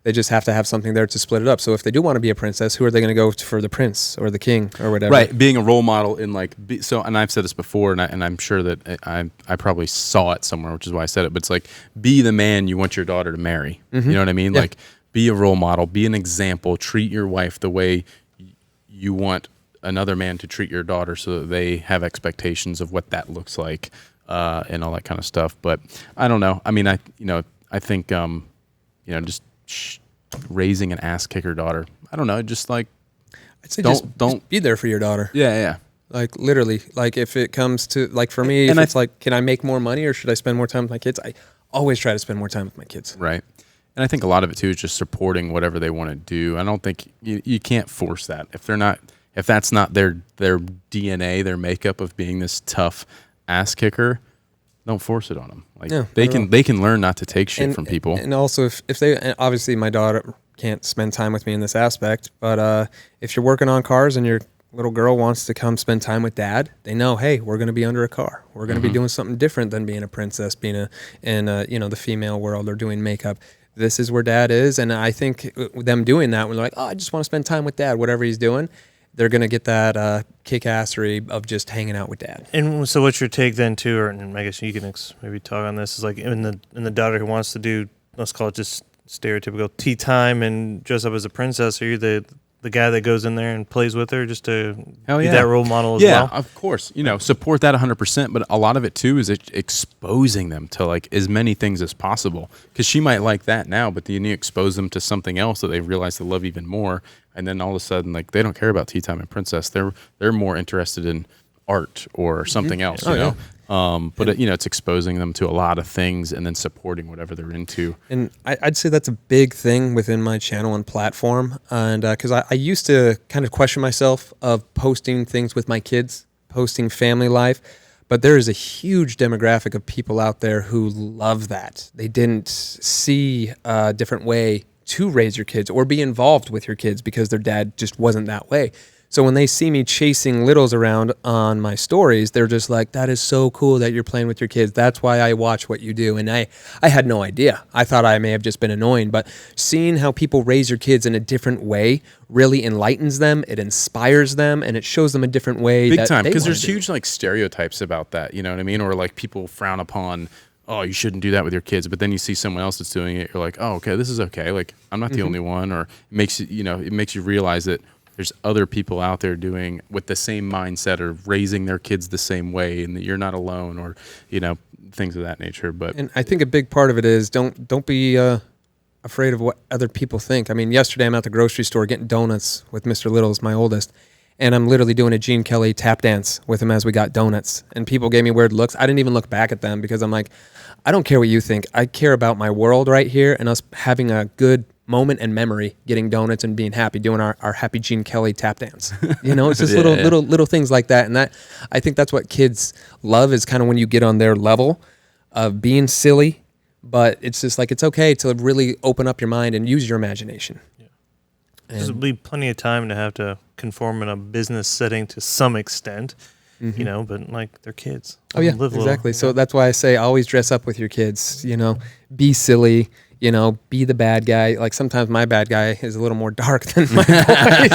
They just have to have something there to split it up. So if they do want to be a princess, who are they going to go for the prince or the king or whatever? Right, being a role model in and I've said this before, and I'm sure that I probably saw it somewhere, which is why I said it. But it's like, be the man you want your daughter to marry. You know what I mean? Yeah. Like, be a role model, be an example, treat your wife the way you want another man to treat your daughter, so that they have expectations of what that looks like, and all that kind of stuff. But I don't know. I mean, I think just raising an ass kicker daughter, I don't know, just like, I'd say don't be there for your daughter. Yeah. Like literally, like if it comes to, like for me, it's like, can I make more money or should I spend more time with my kids? I always try to spend more time with my kids. Right. And I think a lot of it too is just supporting whatever they want to do. I don't think you can't force that. If that's not their DNA, their makeup of being this tough ass kicker, don't force it on them. Like they can learn not to take shit from people. And also if they, obviously my daughter can't spend time with me in this aspect, but if you're working on cars and your little girl wants to come spend time with dad, they know, hey, we're going to be under a car. We're going to be doing something different than being a princess, being in the female world or doing makeup. This is where dad is. And I think them doing that when they're like, oh, I just want to spend time with dad, whatever he's doing, they're going to get that kick-assery of just hanging out with dad. And so what's your take then too, or and I guess you can maybe talk on this, is like in the daughter who wants to do, let's call it just stereotypical tea time and dress up as a princess, are you the guy that goes in there and plays with her just to be that role model as well? Yeah, of course. Support that 100%, but a lot of it too is exposing them to like as many things as possible. Because she might like that now, but then you expose them to something else that they realize they love even more. And then all of a sudden, like, they don't care about tea time and princess. They're more interested in art or something else, you know? But it's exposing them to a lot of things and then supporting whatever they're into. And I'd say that's a big thing within my channel and platform. And because I used to kind of question myself of posting things with my kids, posting family life. But there is a huge demographic of people out there who love that. They didn't see a different way to raise your kids or be involved with your kids because their dad just wasn't that way. So when they see me chasing littles around on my stories, they're just like, that is so cool that you're playing with your kids. That's why I watch what you do. And I had no idea. I thought I may have just been annoying, but seeing how people raise your kids in a different way really enlightens them. It inspires them and it shows them a different way. Big time. Because there's huge like stereotypes about that. You know what I mean? Or like people frown upon, oh, you shouldn't do that with your kids. But then you see someone else that's doing it. You're like, oh, okay, this is okay. Like I'm not the only one. Or it makes you realize that there's other people out there doing with the same mindset or raising their kids the same way, and that you're not alone, or things of that nature. But and I think a big part of it is don't be afraid of what other people think. I mean, yesterday I'm at the grocery store getting donuts with Mr. Littles, my oldest, and I'm literally doing a Gene Kelly tap dance with him as we got donuts. And people gave me weird looks. I didn't even look back at them because I'm like, I don't care what you think. I care about my world right here and us having a good moment and memory, getting donuts and being happy, doing our happy Gene Kelly tap dance. It's just little things like that. And that, I think that's what kids love, is kind of when you get on their level of being silly, but it's just like, it's okay to really open up your mind and use your imagination. Yeah. There'll be plenty of time to have to conform in a business setting to some extent, but like they're kids. Oh yeah, exactly. So that's why I say always dress up with your kids, be silly, be the bad guy. Like sometimes my bad guy is a little more dark than my boys.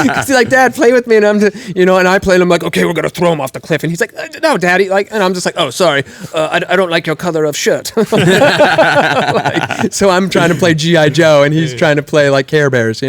Because he's like, Dad, play with me. And I'm just, and I play and I'm like, okay, we're going to throw him off the cliff. And he's like, no, Daddy. And I'm just like, oh, sorry. I don't like your color of shirt. So I'm trying to play G.I. Joe and he's trying to play like Care Bears,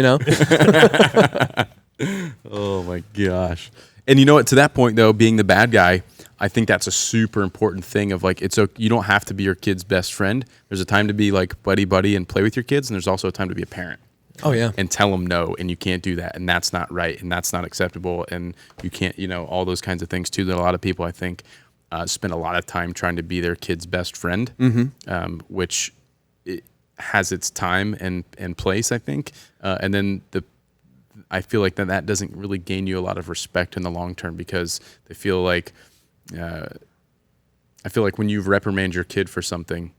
Oh my gosh. And you know what, to that point though, being the bad guy, I think that's a super important thing of like, you don't have to be your kid's best friend. There's a time to be like buddy and play with your kids. And there's also a time to be a parent. Oh yeah. And tell them no, and you can't do that. And that's not right. And that's not acceptable. And you can't, all those kinds of things too, that a lot of people, I think, spend a lot of time trying to be their kid's best friend, which it has its time and place, I think. And then I feel like that doesn't really gain you a lot of respect in the long term, because they feel like, I feel like when you reprimand your kid for something,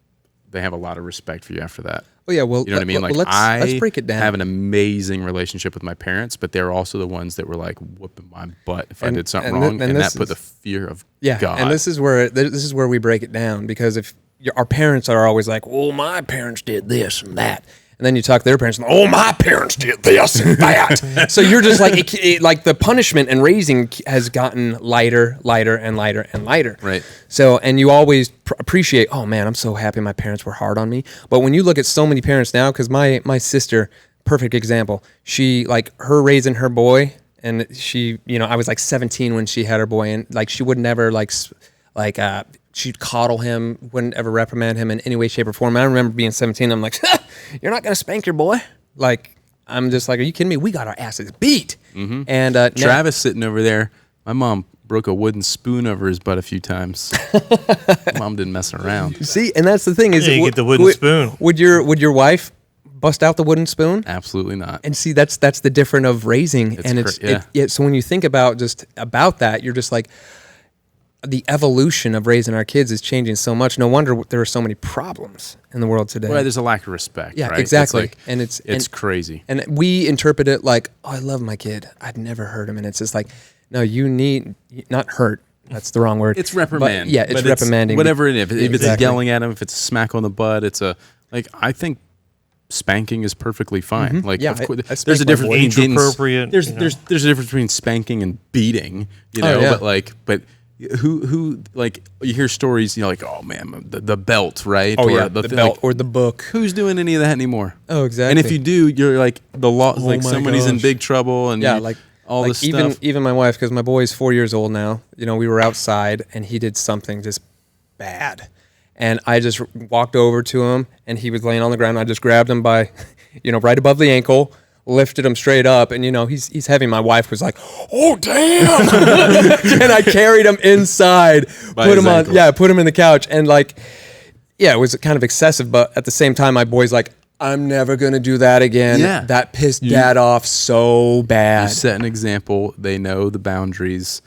they have a lot of respect for you after that. Oh yeah, well, you know what I mean? Like, let's break it down. I have an amazing relationship with my parents, but they're also the ones that were like whooping my butt if I did something wrong, and that put the fear of God. And this is where we break it down, because if our parents are always like, "Oh, my parents did this and that," and then you talk to their parents, and, "Oh, my parents did this and that," so you're just like, like the punishment and raising has gotten lighter, and lighter. Right. So, and you always appreciate, oh man, I'm so happy my parents were hard on me. But when you look at so many parents now, because my sister, perfect example, she, like, her raising her boy, and she, I was like 17 when she had her boy, and like she would never she'd coddle him, wouldn't ever reprimand him in any way, shape, or form. I remember being 17, I'm like, you're not gonna spank your boy? Like, I'm just like, are you kidding me? We got our asses beat. Mm-hmm. And Travis sitting over there, my mom broke a wooden spoon over his butt a few times. Mom didn't mess around. See, and that's the thing is, you get the wooden spoon. Would your wife bust out the wooden spoon? Absolutely not. And see, that's the difference of raising. So when you think about that, you're just like, the evolution of raising our kids is changing so much. No wonder there are so many problems in the world today. Well, there's a lack of respect. Yeah, right? exactly. It's crazy. And we interpret it like, oh, I love my kid, I'd never hurt him. And it's just like, no, you need, not hurt. That's the wrong word. It's reprimand. But, yeah, it's reprimanding. Whatever it is. If it's yelling at him, if it's a smack on the butt, I think spanking is perfectly fine. Mm-hmm. Like, yeah, of course, there's a difference age appropriate. There's a difference between spanking and beating, but who like, you hear stories, like, oh man, the belt, right? Oh, or the belt, or the book. Who's doing any of that anymore? Oh, exactly. And if you do, you're like, the law, like somebody's in big trouble, and all this stuff. Even my wife, because my boy's 4 years old now, we were outside and he did something just bad. And I just walked over to him and he was laying on the ground. I just grabbed him by, right above the ankle, lifted him straight up, and he's heavy. My wife was like, "Oh damn!" And I carried him inside, put him in the couch, and it was kind of excessive. But at the same time, my boy's like, "I'm never gonna do that again." Yeah. That pissed Dad off so bad. You set an example. They know the boundaries,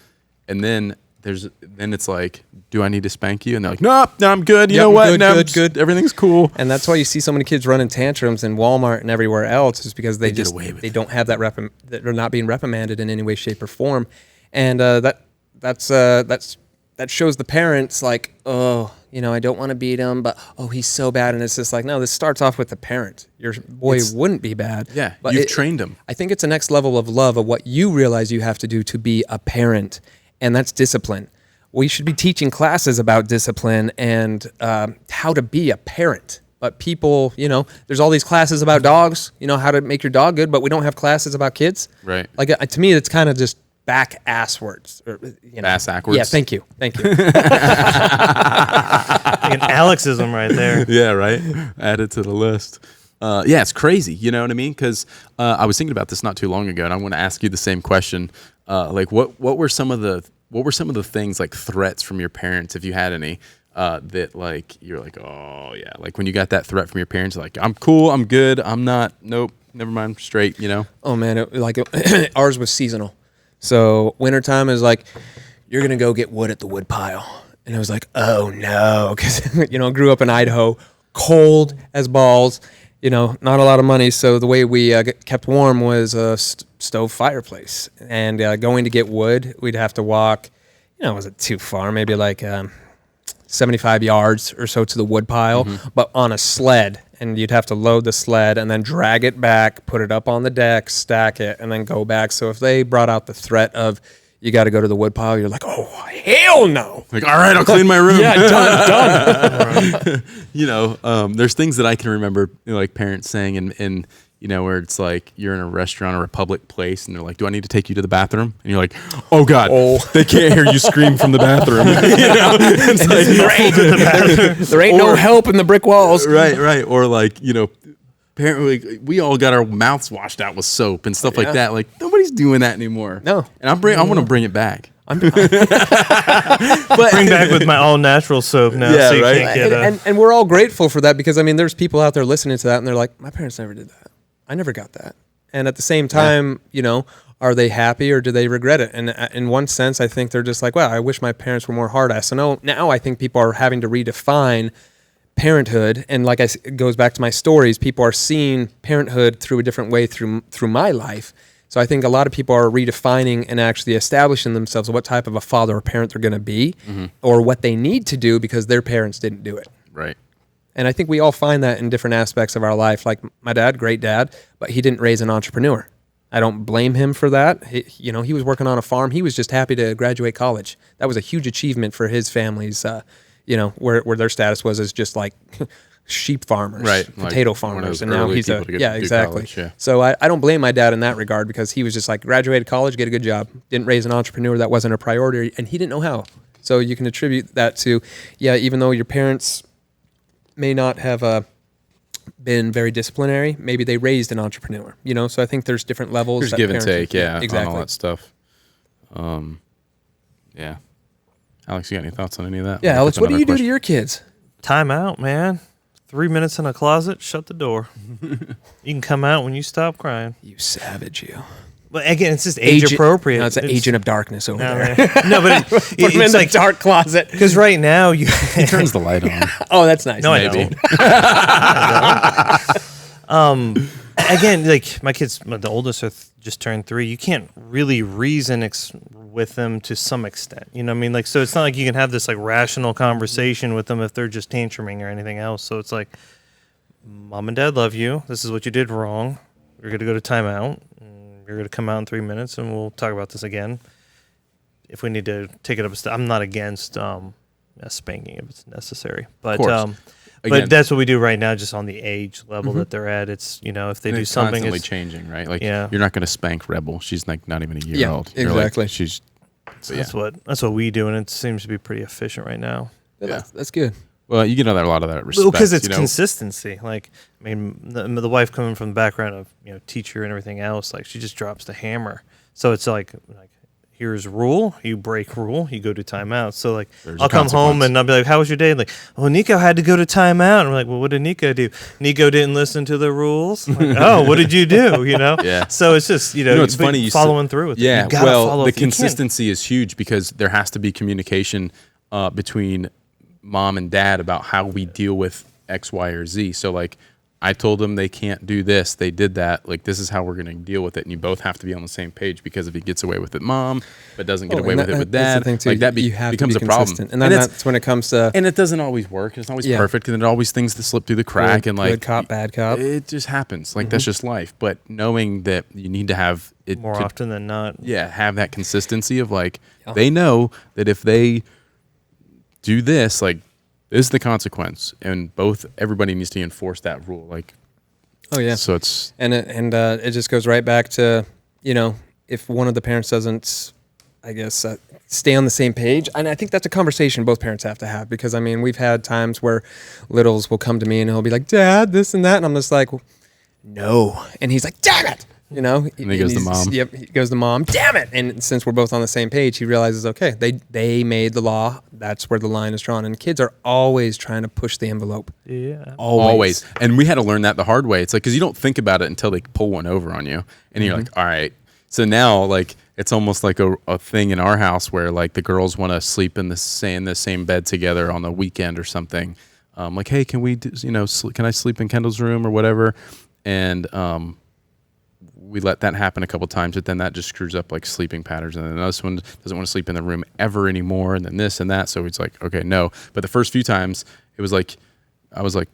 and then it's like, do I need to spank you? And they're like, no, I'm good. You know what? Good. Everything's cool. And that's why you see so many kids running tantrums in Walmart and everywhere else, is because they don't have that they're not being reprimanded in any way, shape, or form. And that shows the parents like, oh, I don't want to beat him, but oh, he's so bad. And it's just like, no, this starts off with the parent. Your boy wouldn't be bad. Yeah, but you've trained him. I think it's the next level of love of what you realize you have to do to be a parent. And that's discipline. We should be teaching classes about discipline and how to be a parent. But people, there's all these classes about dogs, how to make your dog good, but we don't have classes about kids. Right. Like, to me, it's kind of just back-asswards. Bass-ackwards? Yeah, thank you. Like an Alexism right there. Yeah, right? Added to the list. It's crazy. You know what I mean? Because I was thinking about this not too long ago, and I want to ask you the same question. What were some of the things, like threats from your parents, if you had any, that like you're like, oh yeah, like when you got that threat from your parents, like, I'm cool, I'm good, I'm not, nope, never mind, straight, Oh man, ours was seasonal. So wintertime is like, you're gonna go get wood at the wood pile, and it was like, oh no, because grew up in Idaho, cold as balls. Not a lot of money, so the way we kept warm was a stove fireplace. And going to get wood, we'd have to walk, was it too far? Maybe like 75 yards or so to the wood pile, but on a sled. And you'd have to load the sled and then drag it back, put it up on the deck, stack it, and then go back. So if they brought out the threat of, you got to go to the wood pile, you're like, oh, hell no. Like, all right, I'll clean my room. Yeah, done. There's things that I can remember, like parents saying, and where it's like you're in a restaurant or a public place and they're like, do I need to take you to the bathroom? And you're like, oh God, they can't hear you scream from the bathroom. It's like, there ain't no help in the brick walls. Right. Or like, apparently we all got our mouths washed out with soap and stuff like that. Like nobody's doing that anymore. No. And I want to bring it back. But bring back with my all natural soap now. Yeah, so you right. can't get and we're all grateful for that because, I mean, there's people out there listening to that and they're like, my parents never did that. I never got that. And at the same time, are they happy or do they regret it? And in one sense, I think they're just like, wow, I wish my parents were more hard-ass. So now I think people are having to redefine parenthood. And like it goes back to my stories, people are seeing parenthood through a different way through my life. So I think a lot of people are redefining and actually establishing themselves what type of a father or parent they're going to be or what they need to do because their parents didn't do it. Right. And I think we all find that in different aspects of our life. Like my dad, great dad, but he didn't raise an entrepreneur. I don't blame him for that. He was working on a farm. He was just happy to graduate college. That was a huge achievement for his families, where their status was as just like sheep farmers, right? Potato like farmers, and now he's exactly. College, yeah. So I don't blame my dad in that regard because he was just like graduated college, get a good job, didn't raise an entrepreneur, that wasn't a priority, and he didn't know how. So you can attribute that to, even though your parents may not have been very disciplinary, maybe they raised an entrepreneur. So I think there's different levels. There's give and take, exactly. on all that stuff. Yeah. Alex, you got any thoughts on any of that? Yeah, Alex, what do you do to your kids? Time out, man. 3 minutes in a closet, shut the door. You can come out when you stop crying. You savage, you. But again, it's just age appropriate. No, it's an agent of darkness over there. No, but it's in the dark closet. Because right now he turns the light on. Oh, that's nice. No, maybe. I don't. Again, like my kids, the oldest are just turned 3. You can't really reason with them to some extent. You know what I mean? Like, so it's not like you can have this like rational conversation with them if they're just tantruming or anything else. So it's like, Mom and Dad love you. This is what you did wrong. You're going to go to timeout. You're going to come out in 3 minutes and we'll talk about this again. If we need to take it up a step, I'm not against spanking if it's necessary. But but that's what we do right now, just on the age level that they're at. It's, if they do something, constantly changing, right? Like, yeah. You're not going to spank Rebel. She's like not even a year old. Exactly. Like, that's what we do, and it seems to be pretty efficient right now. Yeah, that's good. Well, you get a lot of that respect. Because it's consistency. Like, I mean, the wife coming from the background of teacher and everything else, like she just drops the hammer. So it's like here's rule, you break rule, you go to timeout. So like I'll come home and I'll be like, how was your day? Like, well, Nico had to go to timeout. And I'm like, well, what did Nico do? Nico didn't listen to the rules. Like, oh, what did you do? Yeah. So it's just it's funny following through with it. Yeah. Well, the consistency is huge because there has to be communication between mom and dad about how we deal with X, Y, or Z. So like I told them they can't do this. They did that. Like, this is how we're going to deal with it. And you both have to be on the same page because if he gets away with it, mom, but doesn't get away with it with dad, like that becomes a problem. And then that's when it comes to... And it doesn't always work. It's not always perfect. And there are always things that slip through the crack. And like, good cop, bad cop. It just happens. Like, that's just life. But knowing that you need to have it... More often than not. Yeah, have that consistency of like, they know that if they do this, like, this is the consequence, and everybody needs to enforce that rule. Like, oh yeah. So it's it just goes right back to if one of the parents doesn't, I guess, stay on the same page, and I think that's a conversation both parents have to have because I mean we've had times where littles will come to me and he'll be like, Dad, this and that, and I'm just like, no, and he's like, damn it. And he goes to mom. Yep, he goes to mom. Damn it! And since we're both on the same page, he realizes, okay, they made the law. That's where the line is drawn. And kids are always trying to push the envelope. Yeah, always. And we had to learn that the hard way. It's like because you don't think about it until they pull one over on you, and you're like, all right. So now, like, it's almost like a thing in our house where like the girls want to sleep in the same bed together on the weekend or something. Like, hey, can we can I sleep in Kendall's room or whatever? And we let that happen a couple times, but then that just screws up like sleeping patterns. And then this one doesn't want to sleep in the room ever anymore. And then this and that. So it's like, okay, no. But the first few times it was like, I was like,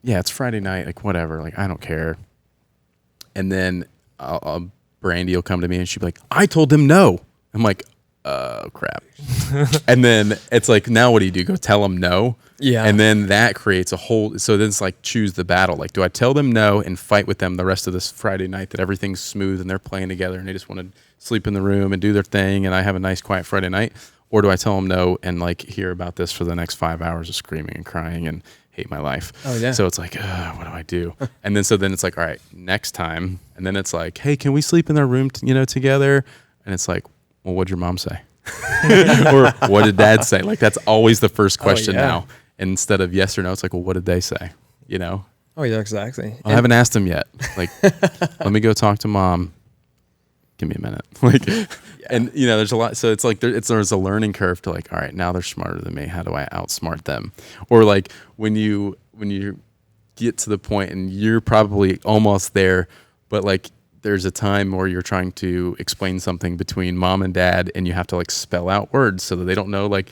yeah, it's Friday night. Like, whatever. Like, I don't care. And then Brandy will come to me and she'll be like, I told him no. I'm like, oh crap. And then it's like, now what do you do? Go tell them no? Yeah. And then that creates a whole, so then it's like choose the battle. Like, do I tell them no and fight with them the rest of this Friday night that everything's smooth and they're playing together and they just want to sleep in the room and do their thing and I have a nice quiet Friday night? Or do I tell them no and like hear about this for the next 5 hours of screaming and crying and hate my life? Oh, yeah. So it's like, what do I do? And then, so then it's like, all right, next time. And then it's like, hey, can we sleep in our room, together? And it's like, well, what'd your mom say? Or what did dad say? Like, that's always the first question now. And instead of yes or no, it's like, well, what did they say? Oh, yeah, exactly. I haven't asked them yet. Like, let me go talk to mom. Give me a minute. Like, and there's a lot. So it's like there's a learning curve to like, all right, now they're smarter than me. How do I outsmart them? Or like when you get to the point and you're probably almost there, but like there's a time where you're trying to explain something between mom and dad, and you have to like spell out words so that they don't know like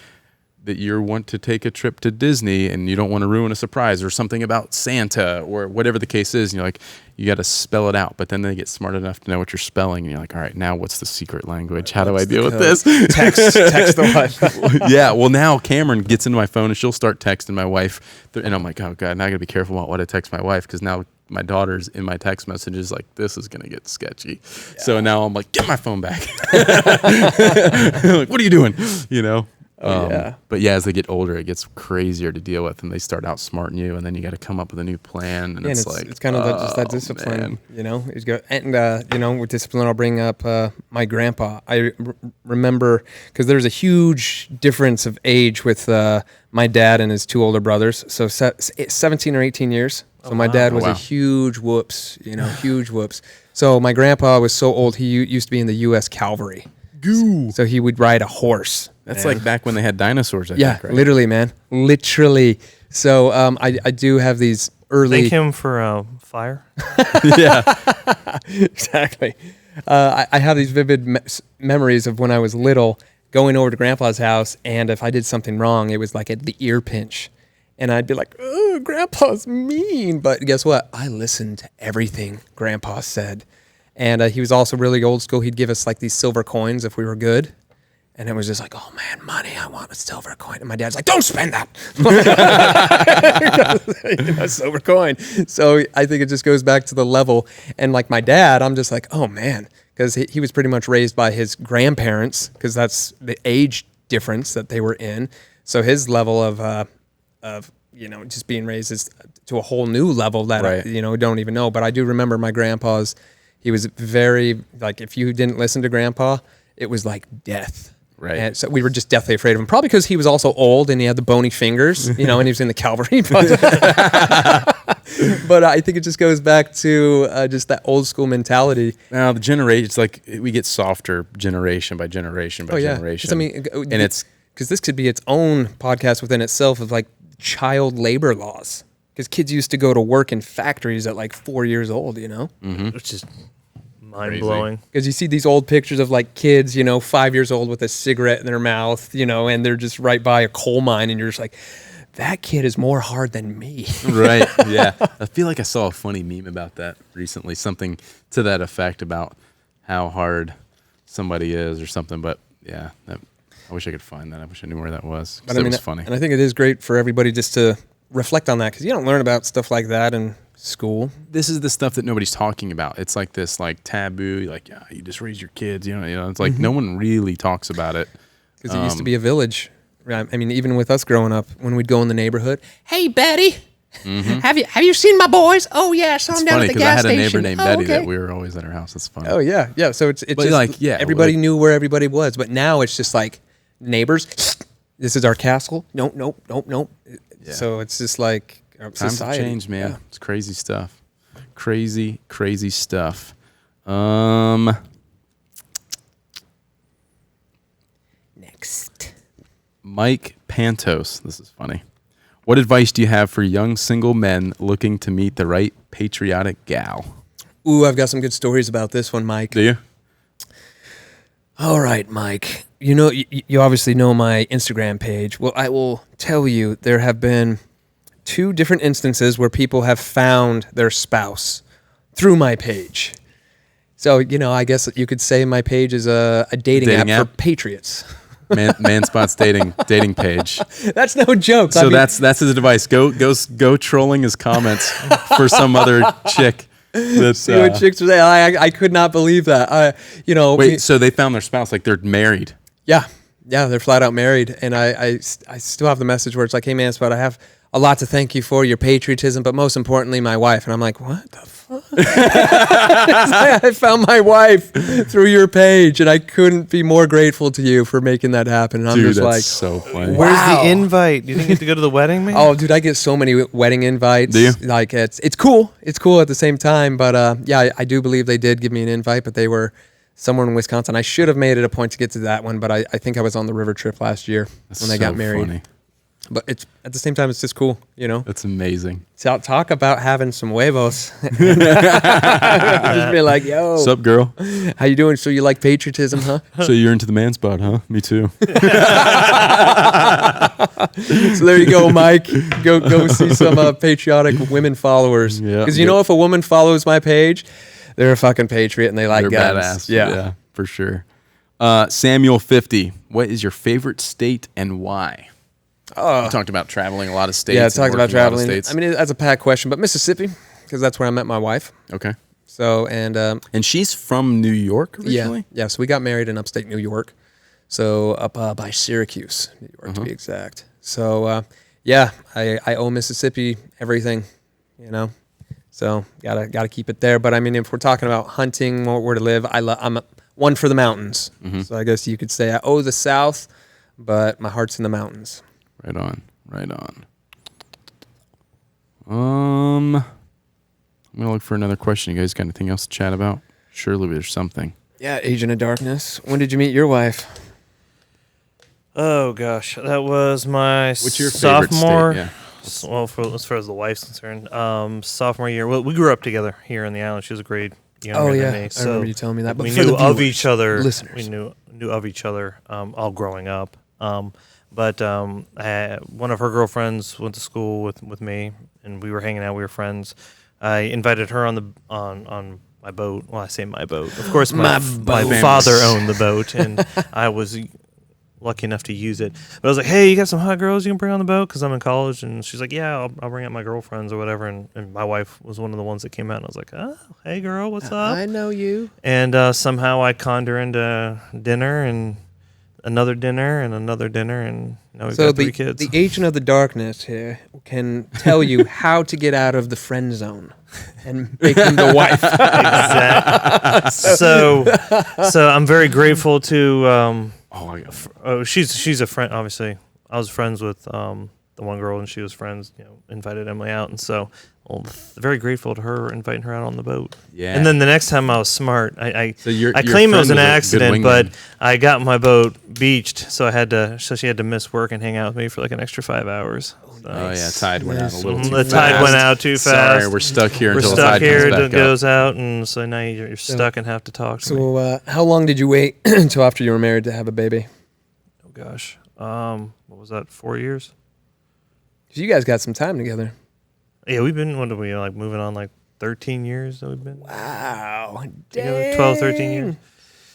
that you want to take a trip to Disney and you don't want to ruin a surprise or something about Santa or whatever the case is. And you're like, you got to spell it out, but then they get smart enough to know what you're spelling. And you're like, all right, now what's the secret language? How do I deal with this? Text the one. Yeah. Well, now Cameron gets into my phone and she'll start texting my wife. And I'm like, oh God, now I got to be careful about what I text my wife. Cause now my daughter's in my text messages like, this is going to get sketchy. Yeah. So now I'm like, get my phone back. Like, what are you doing? But yeah, as they get older, it gets crazier to deal with, and they start outsmarting you, and then you got to come up with a new plan, and it's like it's kind of just that discipline, He's got, and with discipline, I'll bring up my grandpa. I remember because there's a huge difference of age with my dad and his two older brothers, so 17 or 18 years. So my dad was a huge whoops, huge whoops. So my grandpa was so old, he used to be in the U.S. Cavalry. Goo. So he would ride a horse. That's like back when they had dinosaurs, I think, right? Literally, man. Literally. So I do have these early... Thank him for fire. Yeah. Exactly. I have these vivid memories of when I was little going over to Grandpa's house, and if I did something wrong, it was like the ear pinch. And I'd be like, oh, Grandpa's mean. But guess what? I listened to everything Grandpa said. And he was also really old school. He'd give us like these silver coins if we were good. And it was just like, oh man, money, I want a silver coin. And my dad's like, don't spend that. A silver coin. So I think it just goes back to the level. And like my dad, I'm just like, oh man, because he was pretty much raised by his grandparents, because that's the age difference that they were in. So his level of just being raised is to a whole new level that right. I don't even know. But I do remember my grandpa's. He was very, like, if you didn't listen to Grandpa, it was like death. Right. And so we were just deathly afraid of him. Probably because he was also old and he had the bony fingers, and he was in the cavalry. But I think it just goes back to just that old school mentality. Now, the generation, it's like we get softer generation by generation by generation. I mean, and it's because this could be its own podcast within itself of like child labor laws. Because kids used to go to work in factories at like 4 years old, Mm-hmm. Which is mind-blowing. Because you see these old pictures of like kids, 5 years old with a cigarette in their mouth, and they're just right by a coal mine, and you're just like, that kid is more hard than me. Right, yeah. I feel like I saw a funny meme about that recently, something to that effect about how hard somebody is or something, but yeah, I wish I could find that. I wish I knew where that was. But it was funny. And I think it is great for everybody just to reflect on that, because you don't learn about stuff like that in school. This is the stuff that nobody's talking about. It's like this like taboo, like, yeah, you just raise your kids, it's like no one really talks about it. Because it used to be a village. I mean, even with us growing up, when we'd go in the neighborhood, hey, Betty, have you seen my boys? Oh, yeah, I saw them down at the gas station. I had a neighbor named Betty that we were always at her house. That's funny. Oh, yeah. Yeah, so it's just like, everybody knew where everybody was. But now it's just like, neighbors, this is our castle. Nope. Yeah. So it's just like times have changed, man. Yeah. It's crazy stuff. Crazy stuff. Next. Mike Pantos. This is funny. What advice do you have for young single men looking to meet the right patriotic gal? Ooh, I've got some good stories about this one, Mike. Do you? All right, Mike. You obviously know my Instagram page. Well, I will tell you there have been 2 different instances where people have found their spouse through my page. So, I guess you could say my page is a dating app for patriots. Manspot's dating page. That's no joke. So that's his advice. Go trolling his comments for some other chick. That's, see what chicks are saying. I could not believe that. Wait, so they found their spouse, like they're married? Yeah, they're flat out married, and I still have the message where it's like, hey, Manspot, I have a lot to thank you for, your patriotism, but most importantly, my wife. And I'm like, what the fuck? I found my wife through your page, and I couldn't be more grateful to you for making that happen. And I'm Dude, just that's like, so funny. Where's the invite? You didn't get to go to the wedding, man? Oh, dude, I get so many wedding invites. Do you? Like, it's cool. It's cool at the same time, but I do believe they did give me an invite, but they were somewhere in Wisconsin. I should have made it a point to get to that one, but I think I was on the river trip last year when they got married. Funny. But it's at the same time, it's just cool, That's amazing. So talk about having some huevos. Just be like, yo. What's up, girl? How you doing? So you like patriotism, huh? So you're into the Manspot, huh? Me too. So there you go, Mike. Go see some patriotic women followers. Yeah. Because if a woman follows my page, they're a fucking patriot and they like They're guns. badass. Yeah, for sure. Samuel 50. What is your favorite state and why? You talked about traveling a lot of states. Yeah, I talked about traveling. States. I mean, that's a packed question, but Mississippi, because that's where I met my wife. Okay. So, and she's from New York originally? Yeah, so we got married in upstate New York. So up by Syracuse, New York to be exact. So, I owe Mississippi everything, So gotta keep it there. But I mean, if we're talking about hunting, where to live, I'm one for the mountains. Mm-hmm. So I guess you could say I owe the South, but my heart's in the mountains. Right on. I'm gonna look for another question. You guys got anything else to chat about? Surely there's something. Yeah, Agent of Darkness. When did you meet your wife? Oh gosh, that was my What's your sophomore. favorite state? Yeah. Well, as far as the wife's concerned, sophomore year. Well, we grew up together here on the island. She was a grade younger than me. I remember you telling me that. But we for knew the of viewers, each other. listeners. We knew of each other all growing up. But one of her girlfriends went to school with me, and we were hanging out. We were friends. I invited her on my boat. Well, I say my boat. Of course, my father owned the boat, and I was lucky enough to use it. But I was like, hey, you got some hot girls you can bring on the boat? Because I'm in college. And she's like, yeah, I'll bring out my girlfriends or whatever. And my wife was one of the ones that came out. And I was like, oh, hey, girl, what's up? I know you. And somehow I conned her into dinner and another dinner and another dinner. And now we've got 3 kids. The Agent of the Darkness here can tell you how to get out of the friend zone and make them the wife. Exactly. So I'm very grateful to... she's a friend. Obviously, I was friends with the one girl, and she was friends. Invited Emily out, and so very grateful to her inviting her out on the boat. Yeah. And then the next time I was smart. I claim it was an accident, but I got my boat beached, so she had to miss work and hang out with me for like an extra 5 hours. So. Oh yeah, tide went out a little too fast. The tide went out too fast. Sorry, we're stuck here until the tide comes back goes up. out, and so now you're stuck and have to talk to me. So how long did you wait until after you were married to have a baby? Oh gosh, what was that? 4 years. So you guys got some time together. Yeah, we've been. What are we like moving on? Like 13 years that we've been. Wow, together, 12, 13 years.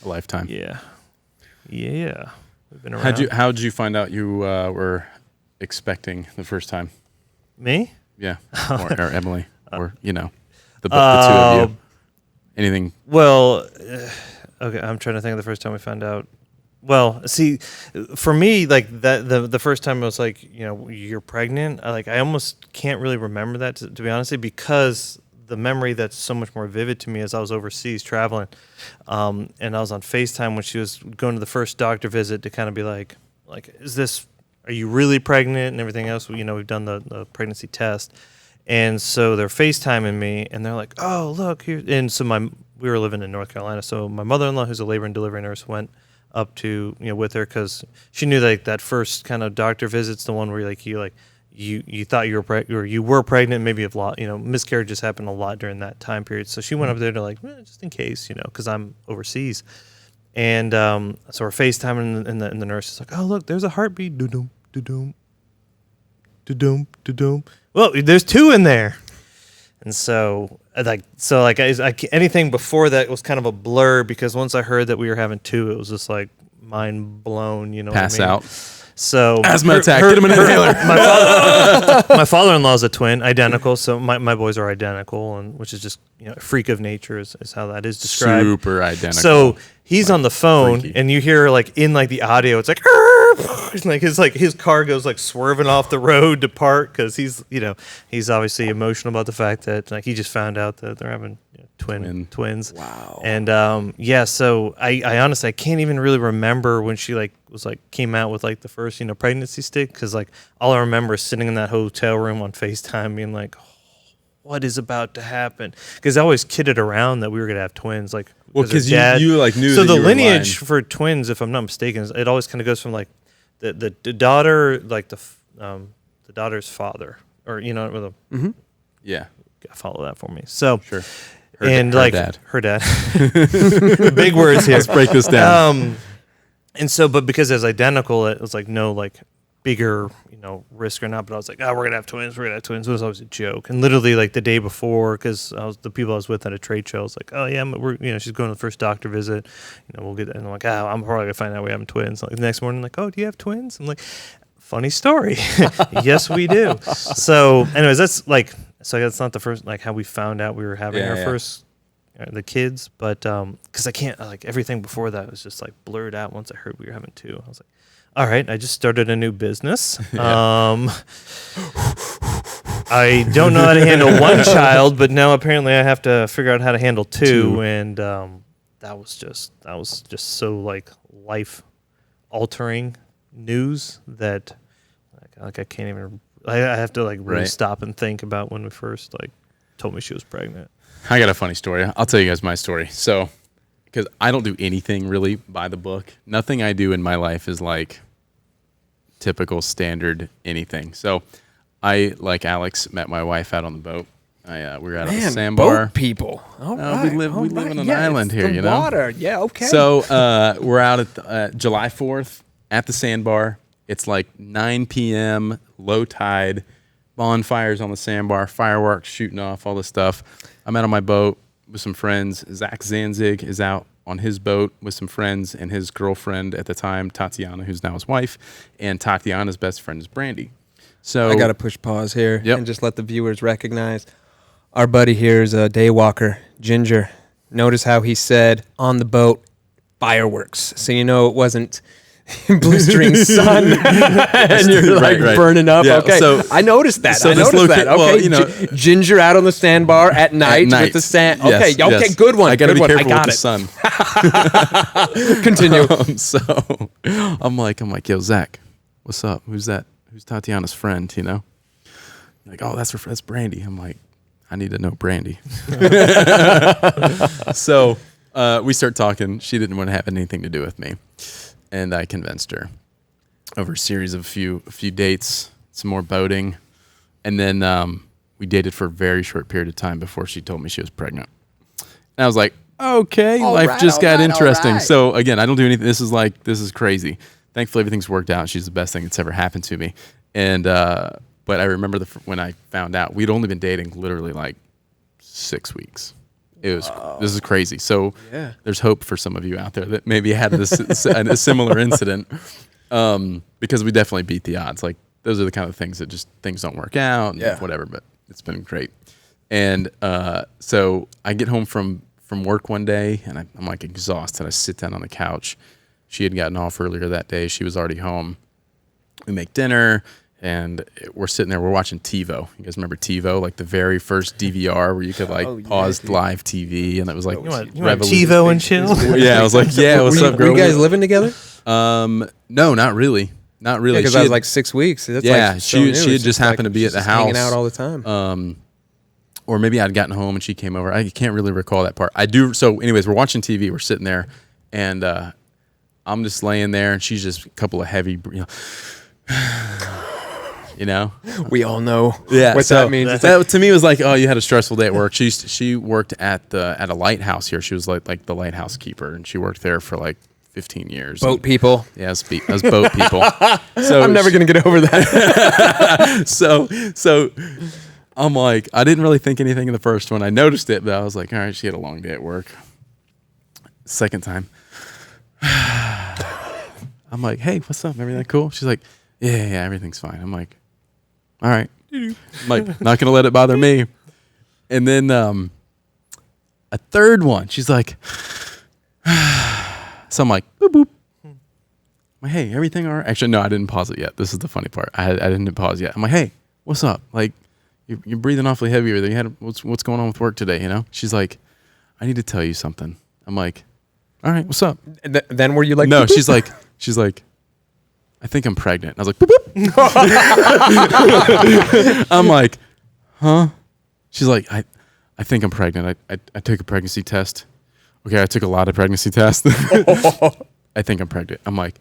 A lifetime. Yeah. We've been around. How'd you find out you were expecting the first time? Me? Yeah, or Emily, or the two of you. Anything? Well, okay. I'm trying to think of the first time we found out. Well, see, for me, like that, the first time I was like, you're pregnant. I almost can't really remember that to be honest, because the memory that's so much more vivid to me is I was overseas traveling, and I was on FaceTime when she was going to the first doctor visit to kind of be like, are you really pregnant and everything else? We've done the pregnancy test, and so they're FaceTiming me, and they're like, oh look here, and so we were living in North Carolina, so my mother-in-law, who's a labor and delivery nurse, went up to with her because she knew that first kind of doctor visit's the one where you thought you were pregnant, or you were pregnant, maybe a lot, miscarriages happen a lot during that time period. So she went up there to just in case, because I'm overseas, and so we're FaceTiming, and the nurse is like, oh look, there's a heartbeat, do-doom, do-doom, do-doom, do-doom. Well, there's 2 in there. And so anything before that was kind of a blur, because once I heard that we were having two, it was just like mind blown. You know, Pass what I mean? out. So Asthma attack. Get him an inhaler. My father-in-law is a twin, identical. So my boys are identical, and which is just a freak of nature is how that is described. Super identical. So he's on the phone, freaky. and you hear in the audio, it's like his car goes swerving off the road to park, because he's obviously emotional about the fact that he just found out that they're having twins. Wow. And so I honestly I can't even really remember when she came out with the first pregnancy stick, because all I remember is sitting in that hotel room on FaceTime being like, what is about to happen? Because I always kidded around that we were gonna have twins, because you knew. So that the you were lineage lying. for twins, if I'm not mistaken, it always kind of goes from the daughter, the daughter's father, or with a Yeah. follow that for me. So Sure. her dad. Big words here. Let's break this down. And so, but because it's identical, it was no bigger risk or not. But I was like, we're gonna have twins. It was always a joke. And literally the day before, because the people I was with at a trade show, I was like, oh yeah, we're she's going to the first doctor visit. We'll get. And I'm like, I'm probably gonna find out we have twins. The next morning, oh, do you have twins? I'm like, funny story. Yes, we do. So, anyways, that's so that's not the first how we found out we were having our first the kids, but because I can't everything before that was just blurred out once I heard we were having two. I was like, all right, I just started a new business. I don't know how to handle one child, but now apparently I have to figure out how to handle two. And that was just so life altering news that I can't even. I have to really stop and think about when we first told me she was pregnant. I got a funny story. I'll tell you guys my story. So, because I don't do anything really by the book. Nothing I do in my life is typical standard anything. So, I, like Alex, met my wife out on the boat. We were out at the sandbar. Boat people. All right. We live on an island here, the water. Yeah, okay. So we're out at July 4th at the sandbar. It's 9 p.m., low tide, bonfires on the sandbar, fireworks shooting off, all this stuff. I'm out on my boat with some friends. Zach Zanzig is out on his boat with some friends and his girlfriend at the time, Tatiana, who's now his wife, and Tatiana's best friend is Brandy. So I got to push pause here Yep. and just let the viewers recognize our buddy here is a day walker, Ginger. Notice how he said on the boat, fireworks. So it wasn't blistering sun and you're Right. burning up. Yeah, Okay, so- I noticed that. so I this noticed that. loca- Okay, well, Ginger out on the sandbar at night with the sand. Yes, Okay, yes. good one. I got to good be one. careful I got with it. the sun. Continue. So I'm like, yo, Zach, what's up? Who's that? Who's Tatiana's friend? Oh, that's Brandy. I'm like, I need to know Brandy. So we start talking. She didn't want to have anything to do with me, and I convinced her over a series of a few dates, some more boating, and then we dated for a very short period of time before she told me she was pregnant. And I was like, okay, life just got interesting. So again, I don't do anything. This is crazy. Thankfully, everything's worked out. She's the best thing that's ever happened to me. And but I remember when I found out, we'd only been dating literally 6 weeks. This is crazy. So there's hope for some of you out there that maybe had this a similar incident, because we definitely beat the odds. Those are the kind of things that just things don't work out and whatever. But it's been great. And so I get home from work one day and I'm exhausted. I sit down on the couch. She had gotten off earlier that day. She was already home. We make dinner. And we're sitting there, we're watching TiVo. You guys remember TiVo? The very first DVR where you could pause live TV, and it was You want revolution. TiVo and chill? Yeah, I was like, yeah, what's up, girl? Were you guys living together? No, not really. Not really. Because I was 6 weeks. That's so new. she had It's just happened to be at the house. hanging out all the time. Or maybe I'd gotten home and she came over. I can't really recall that part. I do. So anyways, we're watching TV. We're sitting there, and I'm just laying there, and she's just a couple of heavy, We all know what that means. That to me was oh, you had a stressful day at work. She worked at a lighthouse here. She was like the lighthouse keeper, and she worked there for 15 years. Boat people. Yeah, us boat people. So I'm never gonna get over that. so I'm like, I didn't really think anything of the first one. I noticed it, but I was like, all right, she had a long day at work. Second time. I'm like, hey, what's up? Everything cool? She's like, yeah, everything's fine. I'm like, all right. I'm like, not going to let it bother me. And then a third one, she's like, so I'm like, boop, boop. I'm like, hey, everything all right? Actually, no, I didn't pause it yet. This is the funny part. I didn't pause yet. I'm like, hey, what's up? Like, you're breathing awfully heavier than you had. What's going on with work today, you know? She's like, I need to tell you something. I'm like, all right, what's up? Then were you like, no, boop, boop? she's like, I think I'm pregnant. I was like, boop, boop. I'm like, huh? She's like, I think I'm pregnant. I took a pregnancy test. Okay, I took a lot of pregnancy tests. I think I'm pregnant. I'm like,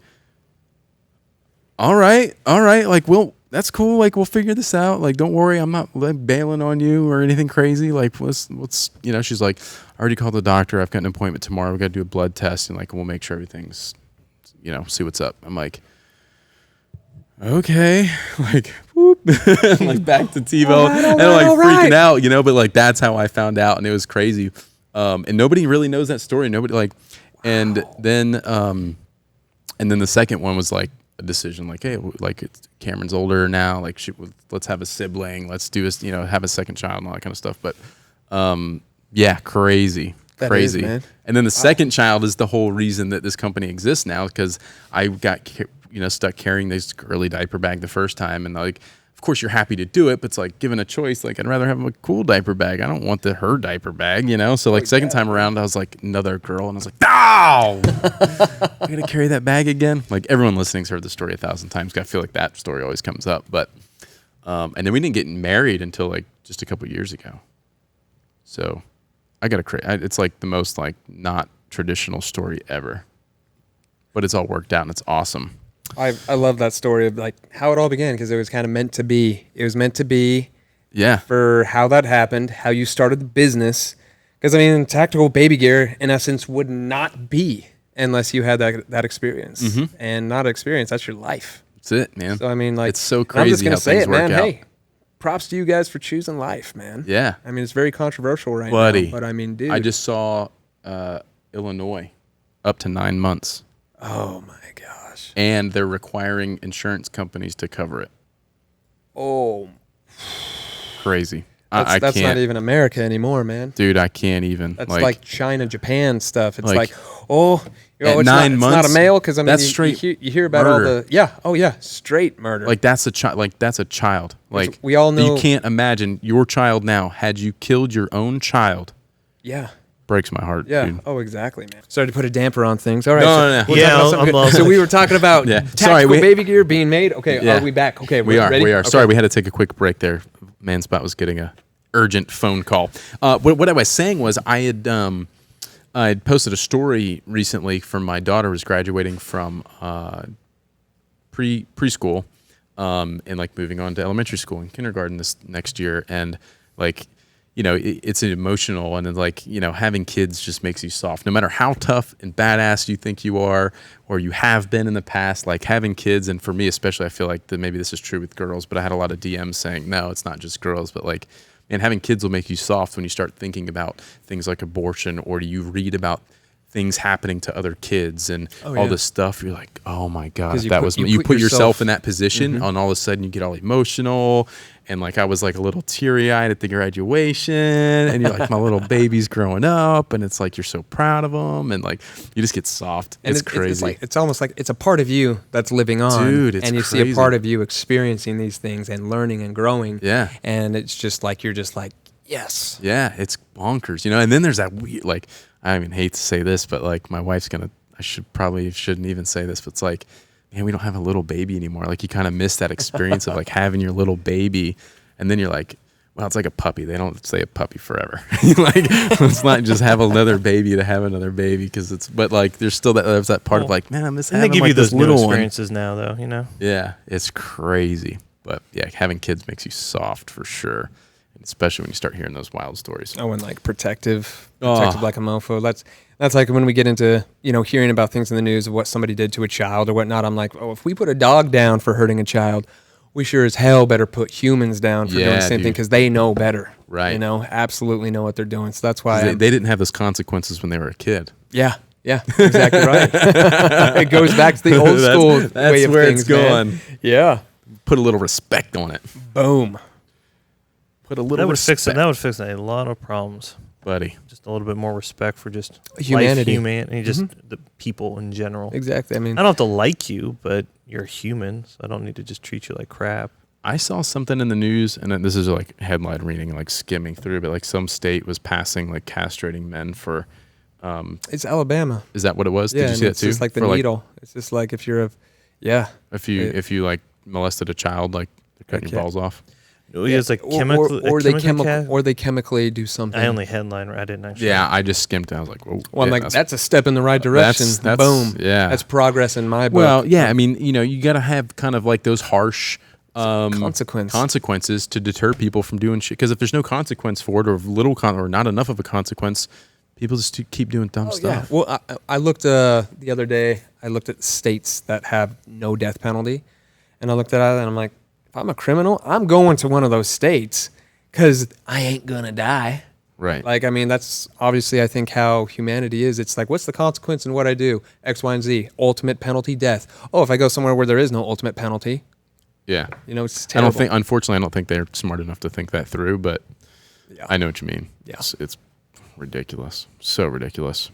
all right. Like, that's cool. Like, we'll figure this out. Like, don't worry. I'm not like bailing on you or anything crazy. Like, what's, she's like, I already called the doctor. I've got an appointment tomorrow. We got to do a blood test and like, we'll make sure everything's, see what's up. I'm like, okay, like, whoop, like back to TiVo, and I'm like freaking out, but like, that's how I found out. And it was crazy. And nobody really knows that story. Nobody like, and then the second one was like, a decision like, hey, like Cameron's older now, like let's have a sibling, let's do this, have a second child and all that kind of stuff. But yeah, crazy. Is, man. And then the second child is the whole reason that this company exists now, because I got stuck carrying this girly diaper bag the first time, and like, of course you're happy to do it, but it's like, given a choice, like I'd rather have a cool diaper bag. I don't want her diaper bag, so like second time around I was like, another girl, and I was like, no, I gotta carry that bag again. Like, everyone listening's heard the story 1,000 times. I feel like that story always comes up. But and then we didn't get married until like just a couple years ago. So I gotta it's like the most like not traditional story ever, but it's all worked out and it's awesome. I love that story of like how it all began, because it was kind of meant to be. It was meant to be. Yeah. For how that happened, how you started the business. Because I mean, tactical baby gear in essence would not be unless you had that experience. Mm-hmm. And not experience, that's your life. That's it, man. So I mean, like, it's so crazy. I'm just gonna say it, man. Out. Hey, props to you guys for choosing life, man. Yeah. I mean, it's very controversial right now, but I mean, dude, I just saw Illinois up to 9 months. Oh my gosh. And they're requiring insurance companies to cover it. Oh. Crazy. That's can't, not even America anymore, man. Dude, I can't even. That's like China, Japan stuff. It's like at it's 9 months. It's not a male, because I mean, that's straight. You hear about murder. all the straight murder. Like that's a child. Like that's a child. Like we all know. You can't imagine your child now. Had you killed your own child? Yeah. Breaks my heart. Yeah. Dude. Oh, exactly, man. Sorry to put a damper on things. All right. No. Yeah. So we were talking about tactical baby gear being made. Okay. Yeah. Are we back? Okay. We are. Ready? We are. Okay. Sorry, we had to take a quick break there. Manspot was getting a urgent phone call. What I was saying was I had posted a story recently from my daughter who's graduating from preschool and like moving on to elementary school and kindergarten this next year, and like, it's emotional, and like, having kids just makes you soft. No matter how tough and badass you think you are, or you have been in the past, like having kids, and for me especially, I feel like that maybe this is true with girls, but I had a lot of DMs saying, no, it's not just girls, but like, and having kids will make you soft when you start thinking about things like abortion, or you read about things happening to other kids and all this stuff. You're like, oh my God, you put yourself in that position, and all of a sudden you get all emotional. And like, I was like a little teary eyed at the graduation, and you're like, my little baby's growing up, and it's like, you're so proud of them. And like, you just get soft. And it's crazy. It's almost like it's a part of you that's living on. Dude, it's and you crazy. See a part of you experiencing these things and learning and growing. Yeah. And it's just like, you're just like, yes. Yeah. It's bonkers, and then there's that weird, like, I even hate to say this, but like my wife's shouldn't even say this, but it's like, man, we don't have a little baby anymore. Like, you kind of miss that experience of like having your little baby, and then you're like, well, it's like a puppy. They don't say a puppy forever. Like, let's not just have another baby to have another baby, but like, there's still there's that part of like, man, I miss having they give like you those this little experiences now, though, Yeah, it's crazy, but yeah, having kids makes you soft for sure. Especially when you start hearing those wild stories. Oh, and like protective like a mofo. That's like when we get into, hearing about things in the news of what somebody did to a child or whatnot. I'm like, oh, if we put a dog down for hurting a child, we sure as hell better put humans down for doing Yeah, the same thing dude. because they know better. Right. You know, absolutely know what they're doing. So that's why They didn't have those consequences when they were a kid. Yeah, exactly right. It goes back to the old school That's way of where things, it's going. man. Yeah. Put a little respect on it. Boom. Put a little That would respect. fix it. That would fix a lot of problems. Buddy. Just a little bit more respect for just Humanity. humanity, just the people in general. Exactly. I mean, I don't have to like you, but you're a human, so I don't need to just treat you like crap. I saw something in the news, and this is like headline reading, like skimming through, but like some state was passing like castrating men for. it's Alabama. Is that what it was? Yeah, Did you see and that too? it's just like the For, needle. It's just like if you're if you like molested a child, like they're cutting your Okay. balls off. It's like chemical, or they chemically do something. I only headline. I didn't actually. Yeah, I just skimmed it. I was like, whoa. Well, I'm yeah, like, that's a step in the right direction. that's- Boom. yeah. That's progress in my book. well, yeah. I mean, you got to have kind of like those harsh Consequences to deter people from doing shit. Because if there's no consequence for it, or or not enough of a consequence, people just keep doing dumb stuff. Yeah. Well, I looked the other day. I looked at states that have no death penalty, and I looked at it and I'm like, if I'm a criminal, I'm going to one of those states because I ain't gonna die. Right. Like, I mean, that's obviously I think how humanity is. It's like, what's the consequence in what I do? X, Y, and Z. Ultimate penalty, death. Oh, if I go somewhere where there is no ultimate penalty, yeah. you know, it's terrible. Unfortunately, I don't think they're smart enough to think that through. But Yeah. I know what you mean. Yeah. It's ridiculous. So ridiculous.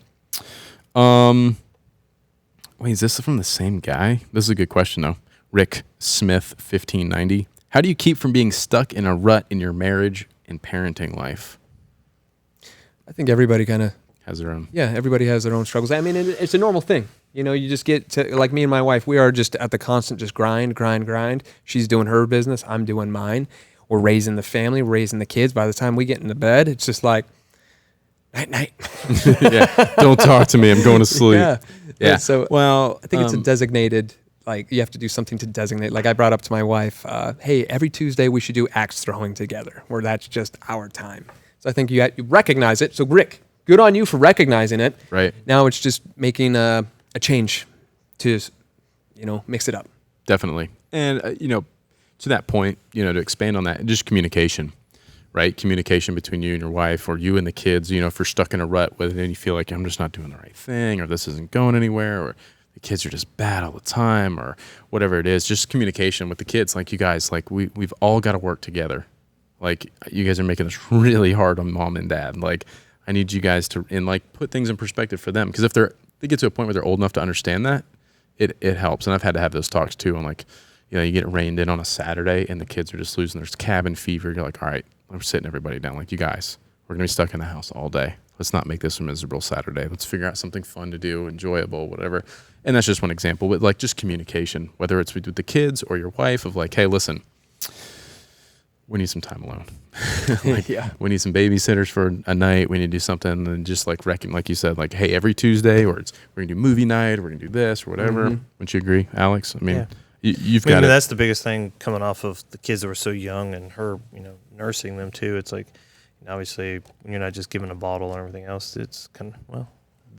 Wait, is this from the same guy? This is a good question though. Rick Smith, 1590. How do you keep from being stuck in a rut in your marriage and parenting life? I think everybody kind of, Has their own. yeah, everybody has their own struggles. I mean, it's a normal thing. You know, you just get to, like me and my wife, we are just at the constant just grind. She's doing her business. I'm doing mine. We're raising the family, we're raising the kids. By the time we get into bed, it's just like, night. Yeah. Don't talk to me. I'm going to sleep. Yeah. Yeah. So Well, I think it's a designated, like you have to do something to designate. Like I brought up to my wife, hey, every Tuesday we should do axe throwing together, where that's just our time. So I think you recognize it. So Rick, good on you for recognizing it. Right. Now it's just making a change to, mix it up. Definitely. And, to that point, to expand on that, just communication, right? Communication between you and your wife, or you and the kids, if you're stuck in a rut, whether then you feel like I'm just not doing the right thing, or this isn't going anywhere, or the kids are just bad all the time, or whatever it is, just communication with the kids. Like you guys, like we've all got to work together. Like you guys are making this really hard on mom and dad. Like I need you guys to, put things in perspective for them. Because if they get to a point where they're old enough to understand that, it helps. And I've had to have those talks too. And you get rained in on a Saturday and the kids are just losing their cabin fever. You're like, all right, we're sitting everybody down. Like you guys, we're going to be stuck in the house all day. Let's not make this a miserable Saturday. Let's figure out something fun to do, enjoyable, whatever. And that's just one example. But just communication, whether it's with the kids or your wife, of hey, listen, we need some time alone. Yeah. We need some babysitters for a night. We need to do something, and just like you said, hey, every Tuesday, or we're gonna do movie night, or we're gonna do this or whatever. Mm-hmm. Wouldn't you agree, Alex? I mean, Yeah. you've got it. That's the biggest thing coming off of the kids that were so young and her, nursing them too. It's like, obviously, when you're not just giving a bottle and everything else, it's kind of,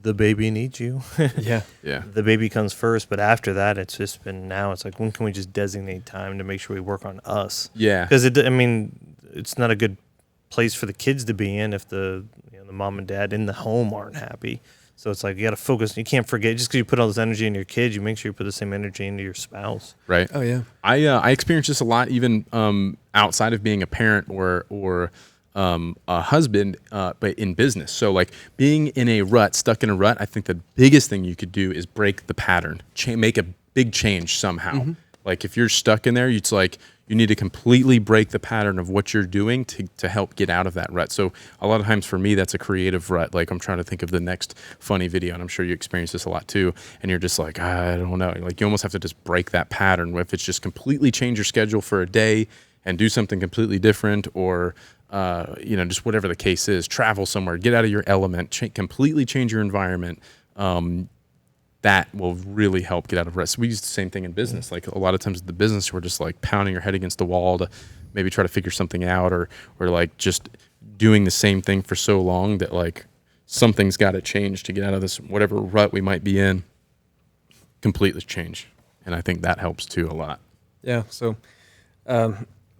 the baby needs you. Yeah. Yeah. The baby comes first, but after that, it's just been it's like, when can we just designate time to make sure we work on us? Yeah. Because it's not a good place for the kids to be in if the mom and dad in the home aren't happy. So it's like you got to focus. You can't forget, just because you put all this energy into your kids, you make sure you put the same energy into your spouse. Right. Oh yeah. I experienced this a lot, even outside of being a parent or a husband, but in business. So being in a rut, stuck in a rut, I think the biggest thing you could do is break the pattern, make a big change somehow. Mm-hmm. If you're stuck in there, it's you need to completely break the pattern of what you're doing to help get out of that rut. So a lot of times for me, that's a creative rut. I'm trying to think of the next funny video, and I'm sure you experience this a lot too. And you're just I don't know. You almost have to just break that pattern. If it's just completely change your schedule for a day and do something completely different, or just whatever the case is, travel somewhere, get out of your element, completely change your environment. That will really help get out of rest. We use the same thing in business. A lot of times in the business, we're just pounding your head against the wall to maybe try to figure something out, or just doing the same thing for so long that something's got to change to get out of this, whatever rut we might be in, completely change. And I think that helps too a lot. Yeah. So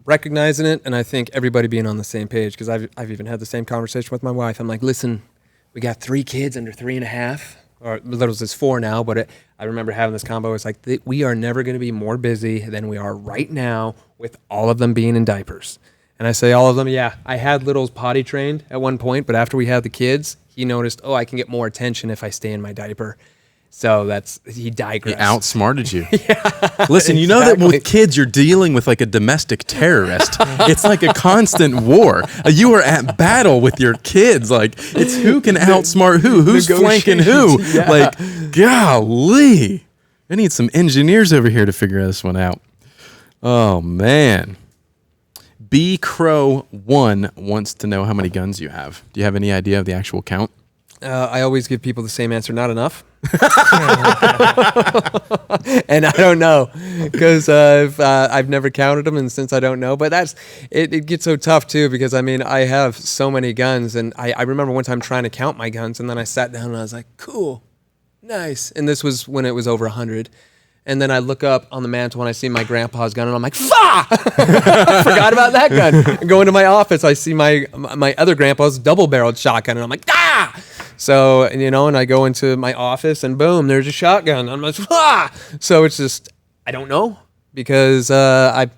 recognizing it, and I think everybody being on the same page, because I've even had the same conversation with my wife. I'm like, listen, we got 3 kids under 3.5, or Little's is 4 now, but I remember having this combo. It's like, we are never going to be more busy than we are right now with all of them being in diapers. And I say all of them, yeah, I had Little's potty trained at one point, but after we had the kids, he noticed, I can get more attention if I stay in my diaper. So he digressed. He outsmarted you. Yeah, listen, you know that with kids, you're dealing with like a domestic terrorist. It's like a constant war. You are at battle with your kids. Like, it's who can outsmart who's flanking who. Yeah. Like, golly. I need some engineers over here to figure this one out. Oh, man. B Crow 1 wants to know how many guns you have. Do you have any idea of the actual count? I always give people the same answer, not enough. And I don't know, because I've never counted them, and since I don't know, but it gets so tough too, because I mean, I have so many guns, and I remember one time trying to count my guns, and then I sat down and I was like, cool, nice. And this was when it was over 100. And then I look up on the mantle and I see my grandpa's gun, and I'm like, "Fa!" Forgot about that gun. I go into my office, I see my other grandpa's double-barreled shotgun, and I'm like, "Ah!" So, and I go into my office, and boom, there's a shotgun. I'm like, "Ah!" So it's just, I don't know, because I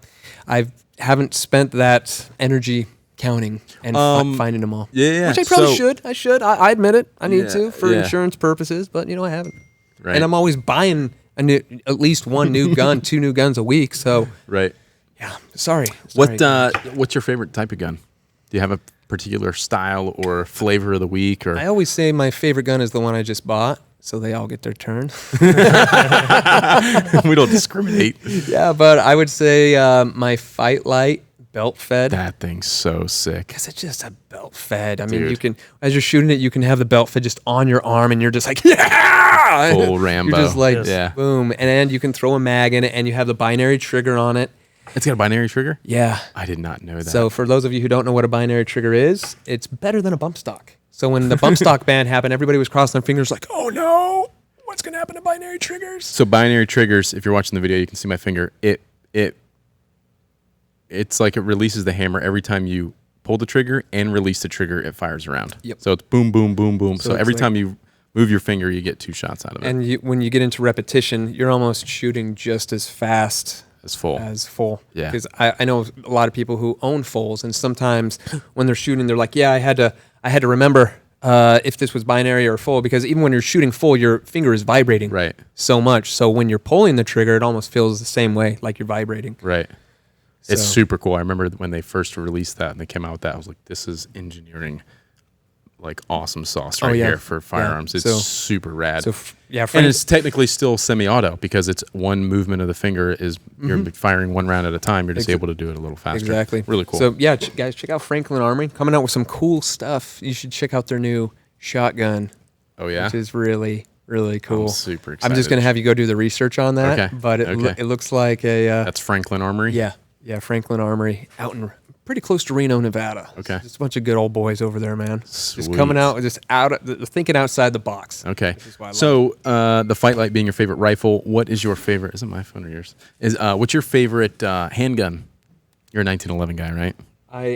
haven't spent that energy counting and finding them all. Yeah. Which I probably should. I should. I admit it. I need to for insurance purposes, but I haven't. Right. And I'm always buying at least one new gun, 2 new guns a week. So right, yeah. Sorry. What's your favorite type of gun? Do you have a particular style or flavor of the week? Or I always say my favorite gun is the one I just bought, so they all get their turn. We don't discriminate. Yeah, but I would say my Fight Light belt fed. That thing's so sick. Because it's just a belt fed. I mean, you can, as you're shooting it, you can have the belt fed just on your arm, and you're just like, yeah! Full Rambo. You're just like, boom. And you can throw a mag in it, and you have the binary trigger on it. It's got a binary trigger? Yeah. I did not know that. So for those of you who don't know what a binary trigger is, it's better than a bump stock. So when the bump stock ban happened, everybody was crossing their fingers like, oh no, what's going to happen to binary triggers? So binary triggers, if you're watching the video, you can see my finger. It's like it releases the hammer every time you pull the trigger and release the trigger, it fires around. Yep. So it's boom, boom, boom, boom. So every time you move your finger, you get 2 shots out of it. And when you get into repetition, you're almost shooting just as fast as full. Yeah. Because I know a lot of people who own fulls, and sometimes when they're shooting, they're like, yeah, I had to remember if this was binary or full, because even when you're shooting full, your finger is vibrating so much. So when you're pulling the trigger, it almost feels the same way, like you're vibrating. Right. So. It's super cool. I remember when they first released that and they came out with that, I was like, this is engineering, like awesome sauce here for firearms. It's super rad. So and it's technically still semi-auto, because it's one movement of the finger is you're firing one round at a time. You're just able to do it a little faster. Exactly. Really cool. So yeah, guys, check out Franklin Armory, coming out with some cool stuff. You should check out their new shotgun. Oh yeah, which is really, really cool. I'm super excited. I'm just gonna have you go do the research on that. Okay. But it looks like that's Franklin Armory. Yeah, Franklin Armory out in pretty close to Reno, Nevada. Okay. Just a bunch of good old boys over there, man. Sweet. Just coming out, thinking outside the box. Okay. So the Fight Light being your favorite rifle, what is your favorite? Is it my phone or yours? What's your favorite handgun? You're a 1911 guy, right?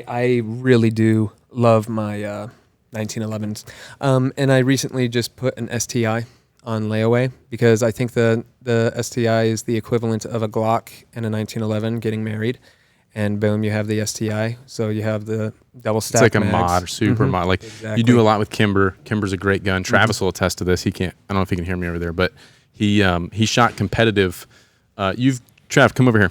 I really do love my 1911s. And I recently just put an STI on layaway, because I think the STI is the equivalent of a Glock and a 1911 getting married, and boom, you have the STI. So you have the double stack. It's like mags. a mod or super mod. Like you do a lot with Kimber. Kimber's a great gun. Travis will attest to this. He can't. I don't know if he can hear me over there, but he shot competitive. Trav, come over here.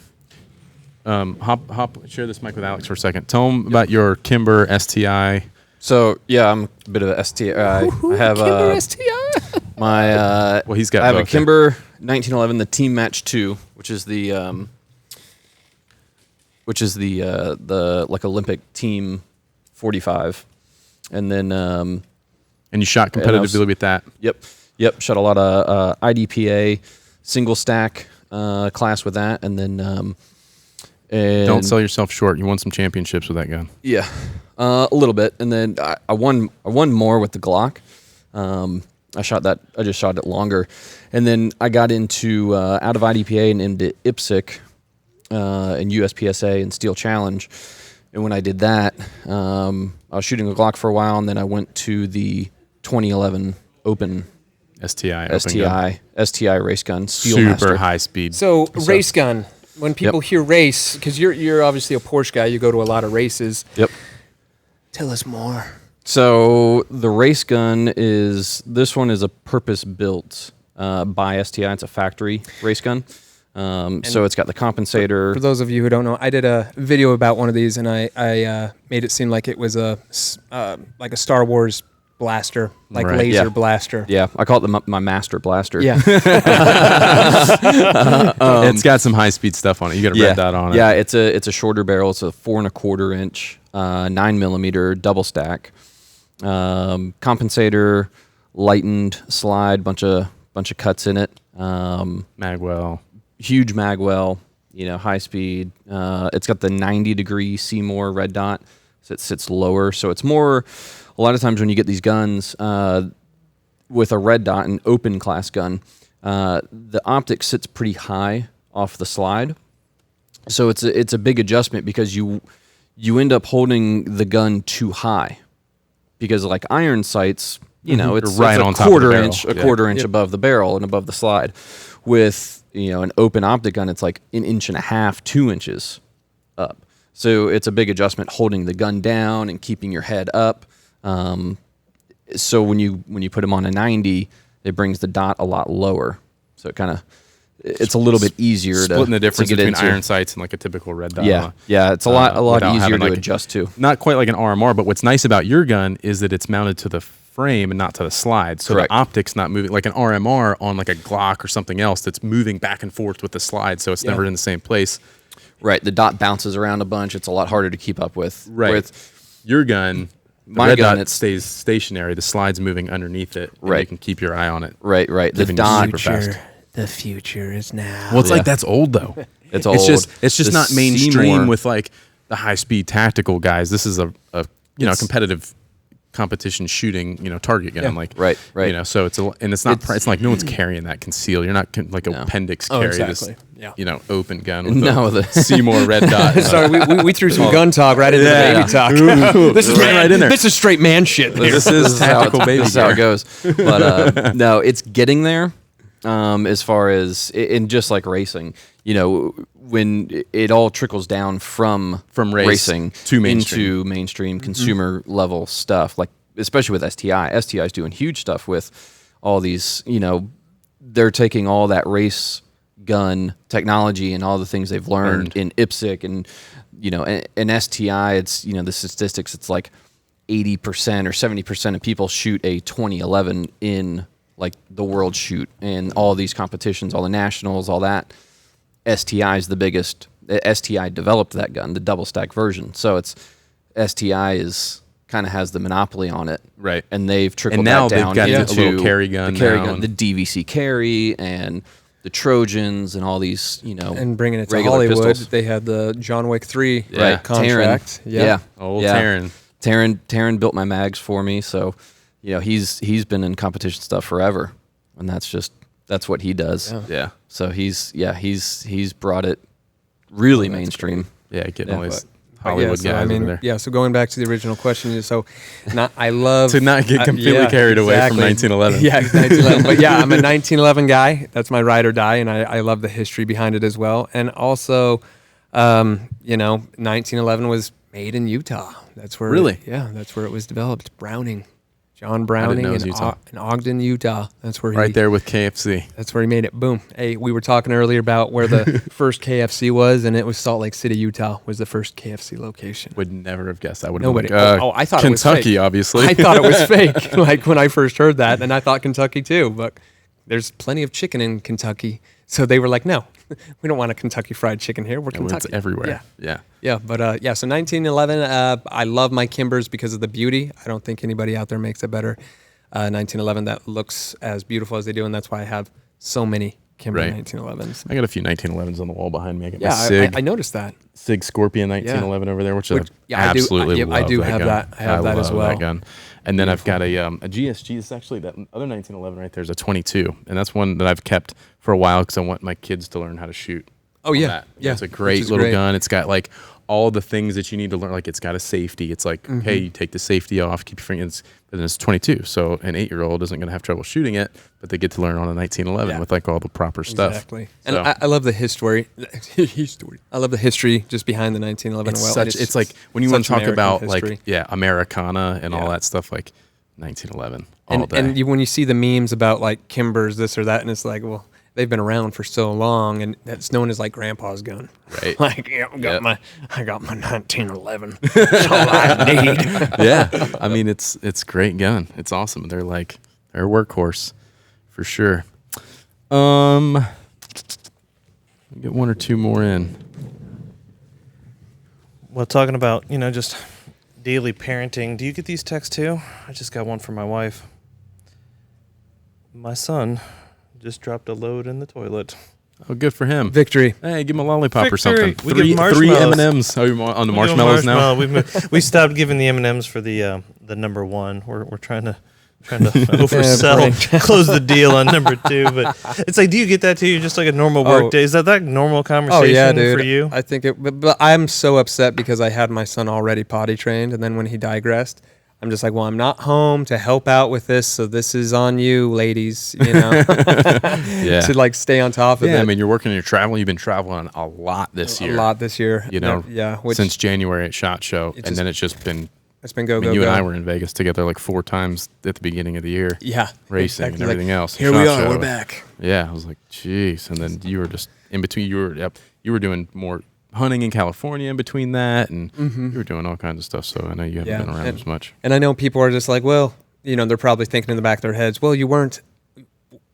Share this mic with Alex for a second. Tell him about your Kimber STI. So yeah, I'm a bit of a STI. I have Kimber STI. My he's got. I have a Kimber 1911, the Team Match 2, which is the like Olympic Team 45, and then and you shot competitively with that. Yep. Shot a lot of IDPA single stack class with that, and then and don't sell yourself short. You won some championships with that gun. Yeah, a little bit, and then I won more with the Glock. I just shot it longer, and then I got into out of IDPA and into IPSC, and USPSA and Steel Challenge. And when I did that, I was shooting a Glock for a while, and then I went to the 2011 Open STI race gun, super high speed. So race gun. When people hear race, because you're obviously a Porsche guy, you go to a lot of races. Yep. Tell us more. So the race gun this one is a purpose built by STI. It's a factory race gun. So it's got the compensator. For those of you who don't know, I did a video about one of these, and I made it seem like it was like a Star Wars blaster, like laser blaster. Yeah, I call it my master blaster. Yeah. It's got some high speed stuff on it. You got a red dot on it. Yeah, it's a shorter barrel. It's a 4 1/4 inch, 9mm double stack. Compensator, lightened slide, bunch of cuts in it. Magwell. Huge magwell, high speed. It's got the 90-degree Seymour red dot, so it sits lower. So it's more, a lot of times when you get these guns with a red dot, an open class gun, the optic sits pretty high off the slide. So it's a big adjustment because you end up holding the gun too high, because like iron sights, it's right a on top of the barrel. quarter inch above the barrel and above the slide. With an open optic gun, it's like 1.5 inches, 2 inches up. So it's a big adjustment holding the gun down and keeping your head up. So when you put them on a 90, it brings the dot a lot lower. So it's a little bit easier splitting the difference to get between into. iron sights and like a typical red dot. Yeah, it's a lot easier having, to like, adjust to. Not quite like an RMR, but what's nice about your gun is that it's mounted to the frame and not to the slide. So Correct. The optic's not moving like an RMR on like a Glock or something else that's moving back and forth with the slide, so it's never in the same place. Right, the dot bounces around a bunch. It's a lot harder to keep up with. Right. With your gun, my red gun, dot stays stationary. The slide's moving underneath it. And Right. you can keep your eye on it. Right. The Giving you dot. super fast. The future is now. Well, it's Yeah. like that's old though. It's old. It's just The not mainstream Seymour- with like the high speed tactical guys. This is a competitive competition shooting target gun Right. So it's it's like no one's carrying that conceal. You're not like appendix carry exactly. this open gun with the Seymour red dot. Sorry, we threw some gun talk right into the baby talk. This is right in there. This is straight man shit. Here. This is tactical baby. This is how it gear. goes. But no, it's getting there. As far as in just like racing, when it all trickles down from racing to mainstream. into mainstream consumer level stuff, like especially with STI. STI is doing huge stuff with all these. They're taking all that race gun technology and all the things they've learned in IPSC and STI. It's the statistics. It's like 80% or 70% of people shoot a 2011 in like the world shoot and all these competitions, all the nationals, all that. STI is the biggest. STI developed that gun, the double stack version. So it's STI is kind of has the monopoly on it, Right. And they've trickled And now that down they've got into the little carry gun, the DVC carry, and the Trojans, and all these and bringing it to regular Hollywood, pistols. they had the John Wick 3 Right. contract. Old Taryn. Taryn built my mags for me, so he's been in competition stuff forever, and that's what he does. Yeah. So he's brought it really mainstream. Yeah. Getting all these But Hollywood so, guys over there. Yeah, so going back to the original question, I love To not get completely carried away from 1911. Yeah, 1911. But yeah, I'm a 1911 guy. That's my ride or die, and I love the history behind it as well. And also, 1911 was made in Utah. That's where Really? that's where it was developed. John Browning know it was in, Utah. in Ogden, Utah. That's where Right there with KFC. That's where he made it. Boom. Hey, we were talking earlier about where the first KFC was, and it was Salt Lake City, Utah, was the first KFC location. Would never have guessed. I would have Nobody. been like, I thought it was Kentucky, fake. obviously. I thought it was fake, like when I first heard that, and I thought Kentucky too. But there's plenty of chicken in Kentucky, so they were like, "No, we don't want a Kentucky Fried Chicken here. We're Kentucky It's everywhere. Yeah, Yeah. But so 1911. I love my Kimbers because of the beauty. I don't think anybody out there makes it better. 1911 that looks as beautiful as they do, and that's why I have so many Kimber Right. 1911s. I got a few 1911s on the wall behind me. I got my Yeah, Sig, I noticed that. Sig Scorpion 1911 over there, which I yeah, absolutely I do love have gun. that. I have that as love well. That gun. And then I've got a GSG. It's actually that other 1911 right there is a 22, and that's one that I've kept for a while because I want my kids to learn how to shoot. Oh, on yeah. that. Yeah. It's a Which great is little great. gun. It's got like all the things that you need to learn. Like it's got a safety. It's like, Mm-hmm. okay, you take the safety off, keep your fingers. But then it's 22, so an 8-year-old isn't going to have trouble shooting it, but they get to learn on a 1911 Yeah. with like all the proper stuff. Exactly. And So- I love the history. I love the history just behind the 1911. It's well, such. It's like when you want to such talk American about history. like Americana and all Yeah. that stuff, like 1911 all and day. and when you see the memes about like Kimbers, this or that, and it's like, well, they've been around for so long, and that's known as like Grandpa's gun. Right. Like, yeah, Yep. I got my 1911. That's all I need. Yeah, I mean it's a great gun. It's awesome. They're a workhorse for sure. Get one or two more in. Well, talking about, just daily parenting, do you get these texts too? I just got one from my wife. My son just dropped a load in the toilet. Oh, good for him. Victory. Hey, give him a lollipop or Victory. something. We give Three marshmallows. M&Ms. Oh, you want on the We give him marshmallows now. marshmallow. We stopped giving the M&Ms for the number one. We're trying to oversell, close the deal on number 2. But it's like, do you get that too? You're just like a normal work day. Is that normal conversation Oh yeah, dude. for you? I think but I'm so upset because I had my son already potty trained, and then when he digressed, I'm just like, well, I'm not home to help out with this, so this is on you, ladies. Yeah. To like stay on top of it. Yeah, I mean, you're working and you're traveling. You've been traveling a lot this year. A lot this year. Yeah. Since January at SHOT Show, and then it's just been. It's been go. You and I were in Vegas together like 4 times at the beginning of the year. Yeah. Racing Exactly. and everything else. Here SHOT we are. Show. We're back. Yeah, I was like, jeez. And then you were just in between. You were doing more hunting in California in between that, and you were doing all kinds of stuff. So I know you haven't been around as much. And I know people are just like, well, they're probably thinking in the back of their heads, well, you weren't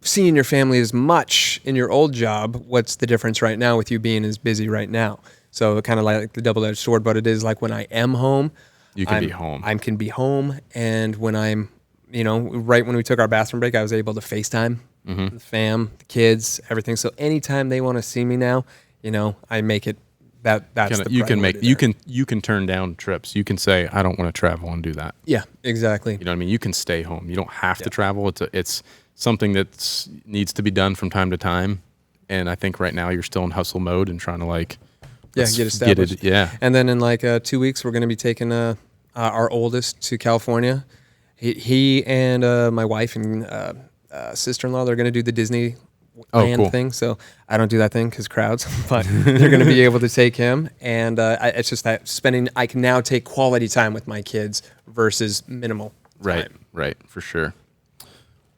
seeing your family as much in your old job. What's the difference right now with you being as busy right now? So kind of like the double-edged sword, but it is like when I am home, You can be home. I can be home, and when I'm, right when we took our bathroom break, I was able to FaceTime the fam, the kids, everything. So anytime they want to see me now, I make it. That's the you can turn down trips. You can say I don't want to travel and do that. Yeah, exactly. You know what I mean? You can stay home. You don't have to travel. It's something that needs to be done from time to time. And I think right now you're still in hustle mode and trying to get established. Yeah. And then in 2 weeks, we're going to be taking our oldest to California. He and my wife and sister-in-law, they're going to do the Disney land thing. So I don't do that thing because crowds, but they're going to be able to take him. And it's just that I can now take quality time with my kids versus minimal time. Right, for sure.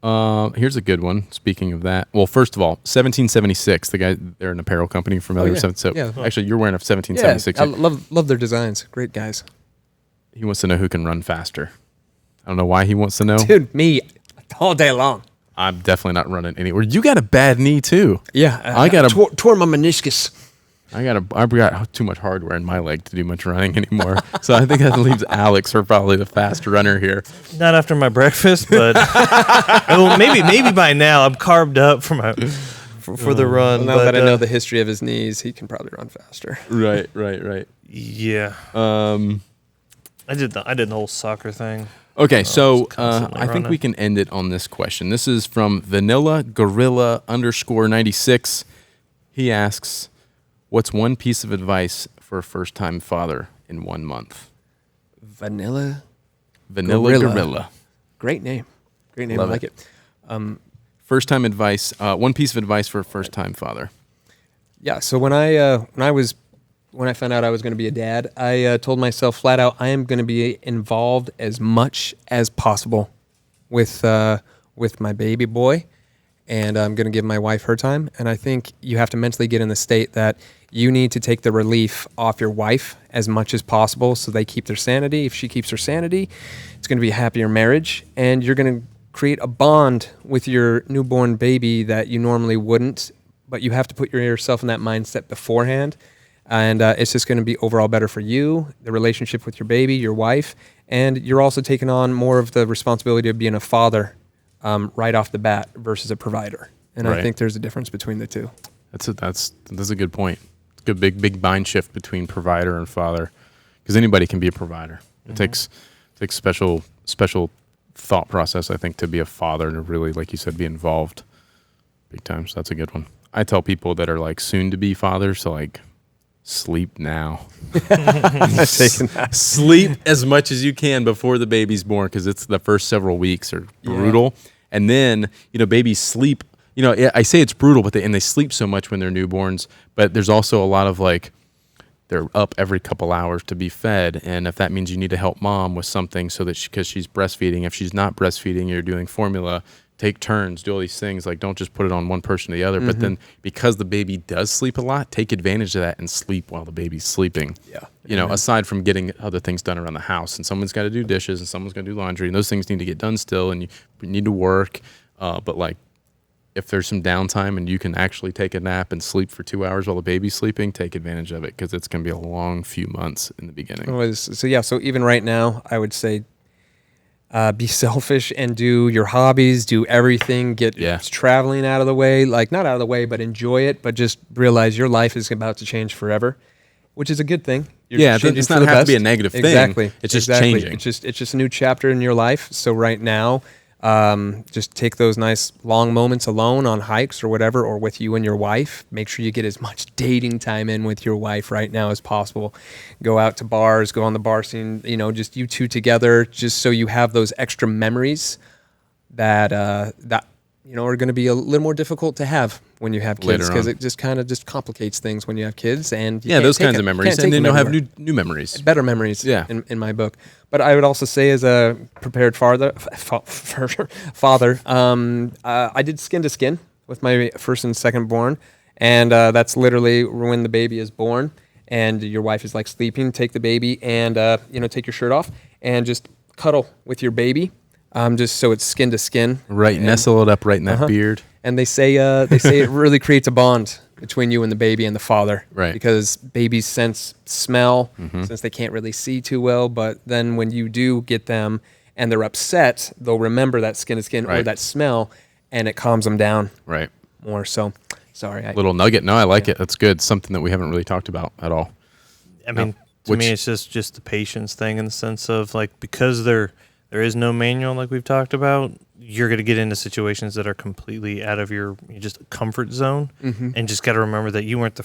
Here's a good one. Speaking of that, well, first of all, 1776. The guy, they're an apparel company familiar with 1776. Yeah. Actually, you're wearing a 1776. I love their designs. Great guys. He wants to know who can run faster. I don't know why he wants to know. Dude, me all day long. I'm definitely not running anywhere. You got a bad knee too. Yeah, I got tore my meniscus. I've got too much hardware in my leg to do much running anymore. So I think that leaves Alex for probably the fast runner here. Not after my breakfast, but well, maybe by now I'm carved up for the run. Now that I know the history of his knees, he can probably run faster. Right. Yeah. I did the whole soccer thing. Okay, so it's constantly I think running. we can end it on this question. This is from Vanilla Gorilla _96. He asks, "What's one piece of advice for a first-time father in 1 month?" Vanilla Gorilla. Great name. Love I like it. it. First-time advice. One piece of advice for a first-time father. Yeah. So when I found out I was going to be a dad, I told myself flat out, I am going to be involved as much as possible with my baby boy, and I'm going to give my wife her time. And I think you have to mentally get in the state that you need to take the relief off your wife as much as possible so they keep their sanity. If she keeps her sanity, it's going to be a happier marriage, and you're going to create a bond with your newborn baby that you normally wouldn't, but you have to put yourself in that mindset beforehand. And it's just going to be overall better for you, the relationship with your baby, your wife, and you're also taking on more of the responsibility of being a father right off the bat versus a provider. And Right. I think there's a difference between the two. That's a good point. It's a good big mind shift between provider and father, because anybody can be a provider. It takes special thought process, I think, to be a father and to really, like you said, be involved big time. So that's a good one. I tell people that are like soon to be fathers, so like sleep now. Sleep as much as you can before the baby's born, because it's the first several weeks are brutal. And then, babies sleep. I say it's brutal, but they sleep so much when they're newborns. But there's also a lot of like, they're up every couple hours to be fed. And if that means you need to help mom with something so that because she's breastfeeding, if she's not breastfeeding, you're doing formula, take turns, do all these things. Like, don't just put it on one person or the other. But then because the baby does sleep a lot, take advantage of that and sleep while the baby's sleeping. Yeah. Aside from getting other things done around the house. And someone's got to do dishes and someone's going to do laundry. And those things need to get done still. And you need to work. But like, if there's some downtime and you can actually take a nap and sleep for 2 hours while the baby's sleeping, take advantage of it, because it's going to be a long few months in the beginning. So even right now, I would say be selfish and do your hobbies, do everything, get traveling out of the way, like not out of the way, but enjoy it, but just realize your life is about to change forever, which is a good thing. It's not have to be a negative thing. Exactly. It's just changing. It's just a new chapter in your life. So right now, just take those nice long moments alone on hikes or whatever, or with you and your wife. Make sure you get as much dating time in with your wife right now as possible. Go out to bars, go on the bar scene, just you two together, just so you have those extra memories that are going to be a little more difficult to have when you have kids, because it just kind of just complicates things when you have kids. And those kinds of memories, and then you'll have new memories, better memories. In my book. But I would also say, as a prepared father, I did skin to skin with my first and second born, and that's literally when the baby is born and your wife is like sleeping. Take the baby and take your shirt off and just cuddle with your baby. Just so it's skin to skin. Right, nestle it up right in that beard. And they say it really creates a bond between you and the baby and the father. Right. Because babies sense smell, since they can't really see too well. But then when you do get them and they're upset, they'll remember that skin to skin or that smell, and it calms them down more. So, sorry. Little nugget. No, I like it. That's good. Something that we haven't really talked about at all. I mean, to me, it's just the patience thing, in the sense of, like, because there is no manual, like we've talked about, you're going to get into situations that are completely out of your just comfort zone, and just got to remember that you weren't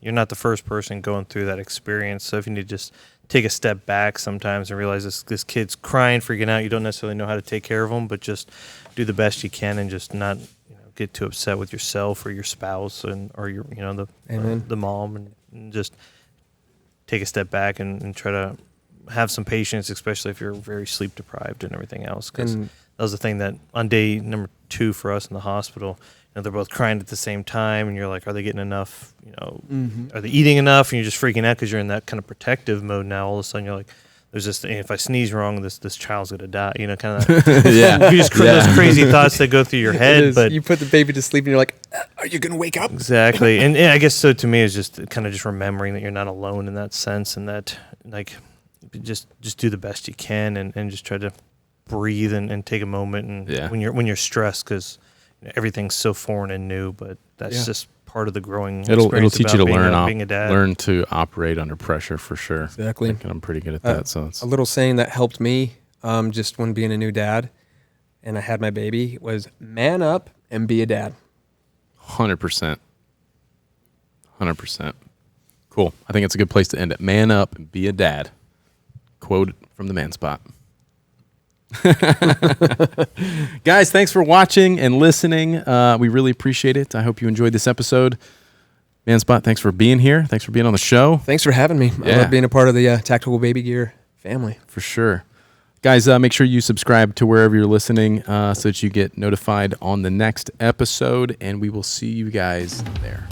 you're not the first person going through that experience. So if you need to just take a step back sometimes and realize this kid's crying, freaking out, you don't necessarily know how to take care of them, but just do the best you can and just not get too upset with yourself or your spouse or your the mom, and just take a step back and try to have some patience, especially if you're very sleep deprived and everything else. Because that was the thing that on day number 2 for us in the hospital, they're both crying at the same time, and you're like, are they getting enough? Are they eating enough? And you're just freaking out because you're in that kind of protective mode now. All of a sudden, you're like, there's this thing, if I sneeze wrong, this child's gonna die. Kind of those crazy thoughts that go through your head. But you put the baby to sleep, and you're like, are you gonna wake up? Exactly. And I guess so. To me, it's just kind of just remembering that you're not alone in that sense, and that like. Just do the best you can, and just try to breathe and take a moment, and when you're stressed, because everything's so foreign and new, but that's just part of the growing it'll experience. Teach you to being a dad. Learn to operate under pressure, for sure. Exactly. And I'm pretty good at that. So it's a little saying that helped me just when being a new dad and I had my baby was man up and be a dad. 100%. Cool. I think it's a good place to end it. Man up and be a dad. Quote from the Manspot. Guys, thanks for watching and listening. We really appreciate it. I hope you enjoyed this episode. Manspot, thanks for being here. Thanks for being on the show. Thanks for having me. I love being a part of the Tactical Baby Gear family. For sure. Guys, make sure you subscribe to wherever you're listening so that you get notified on the next episode, and we will see you guys there.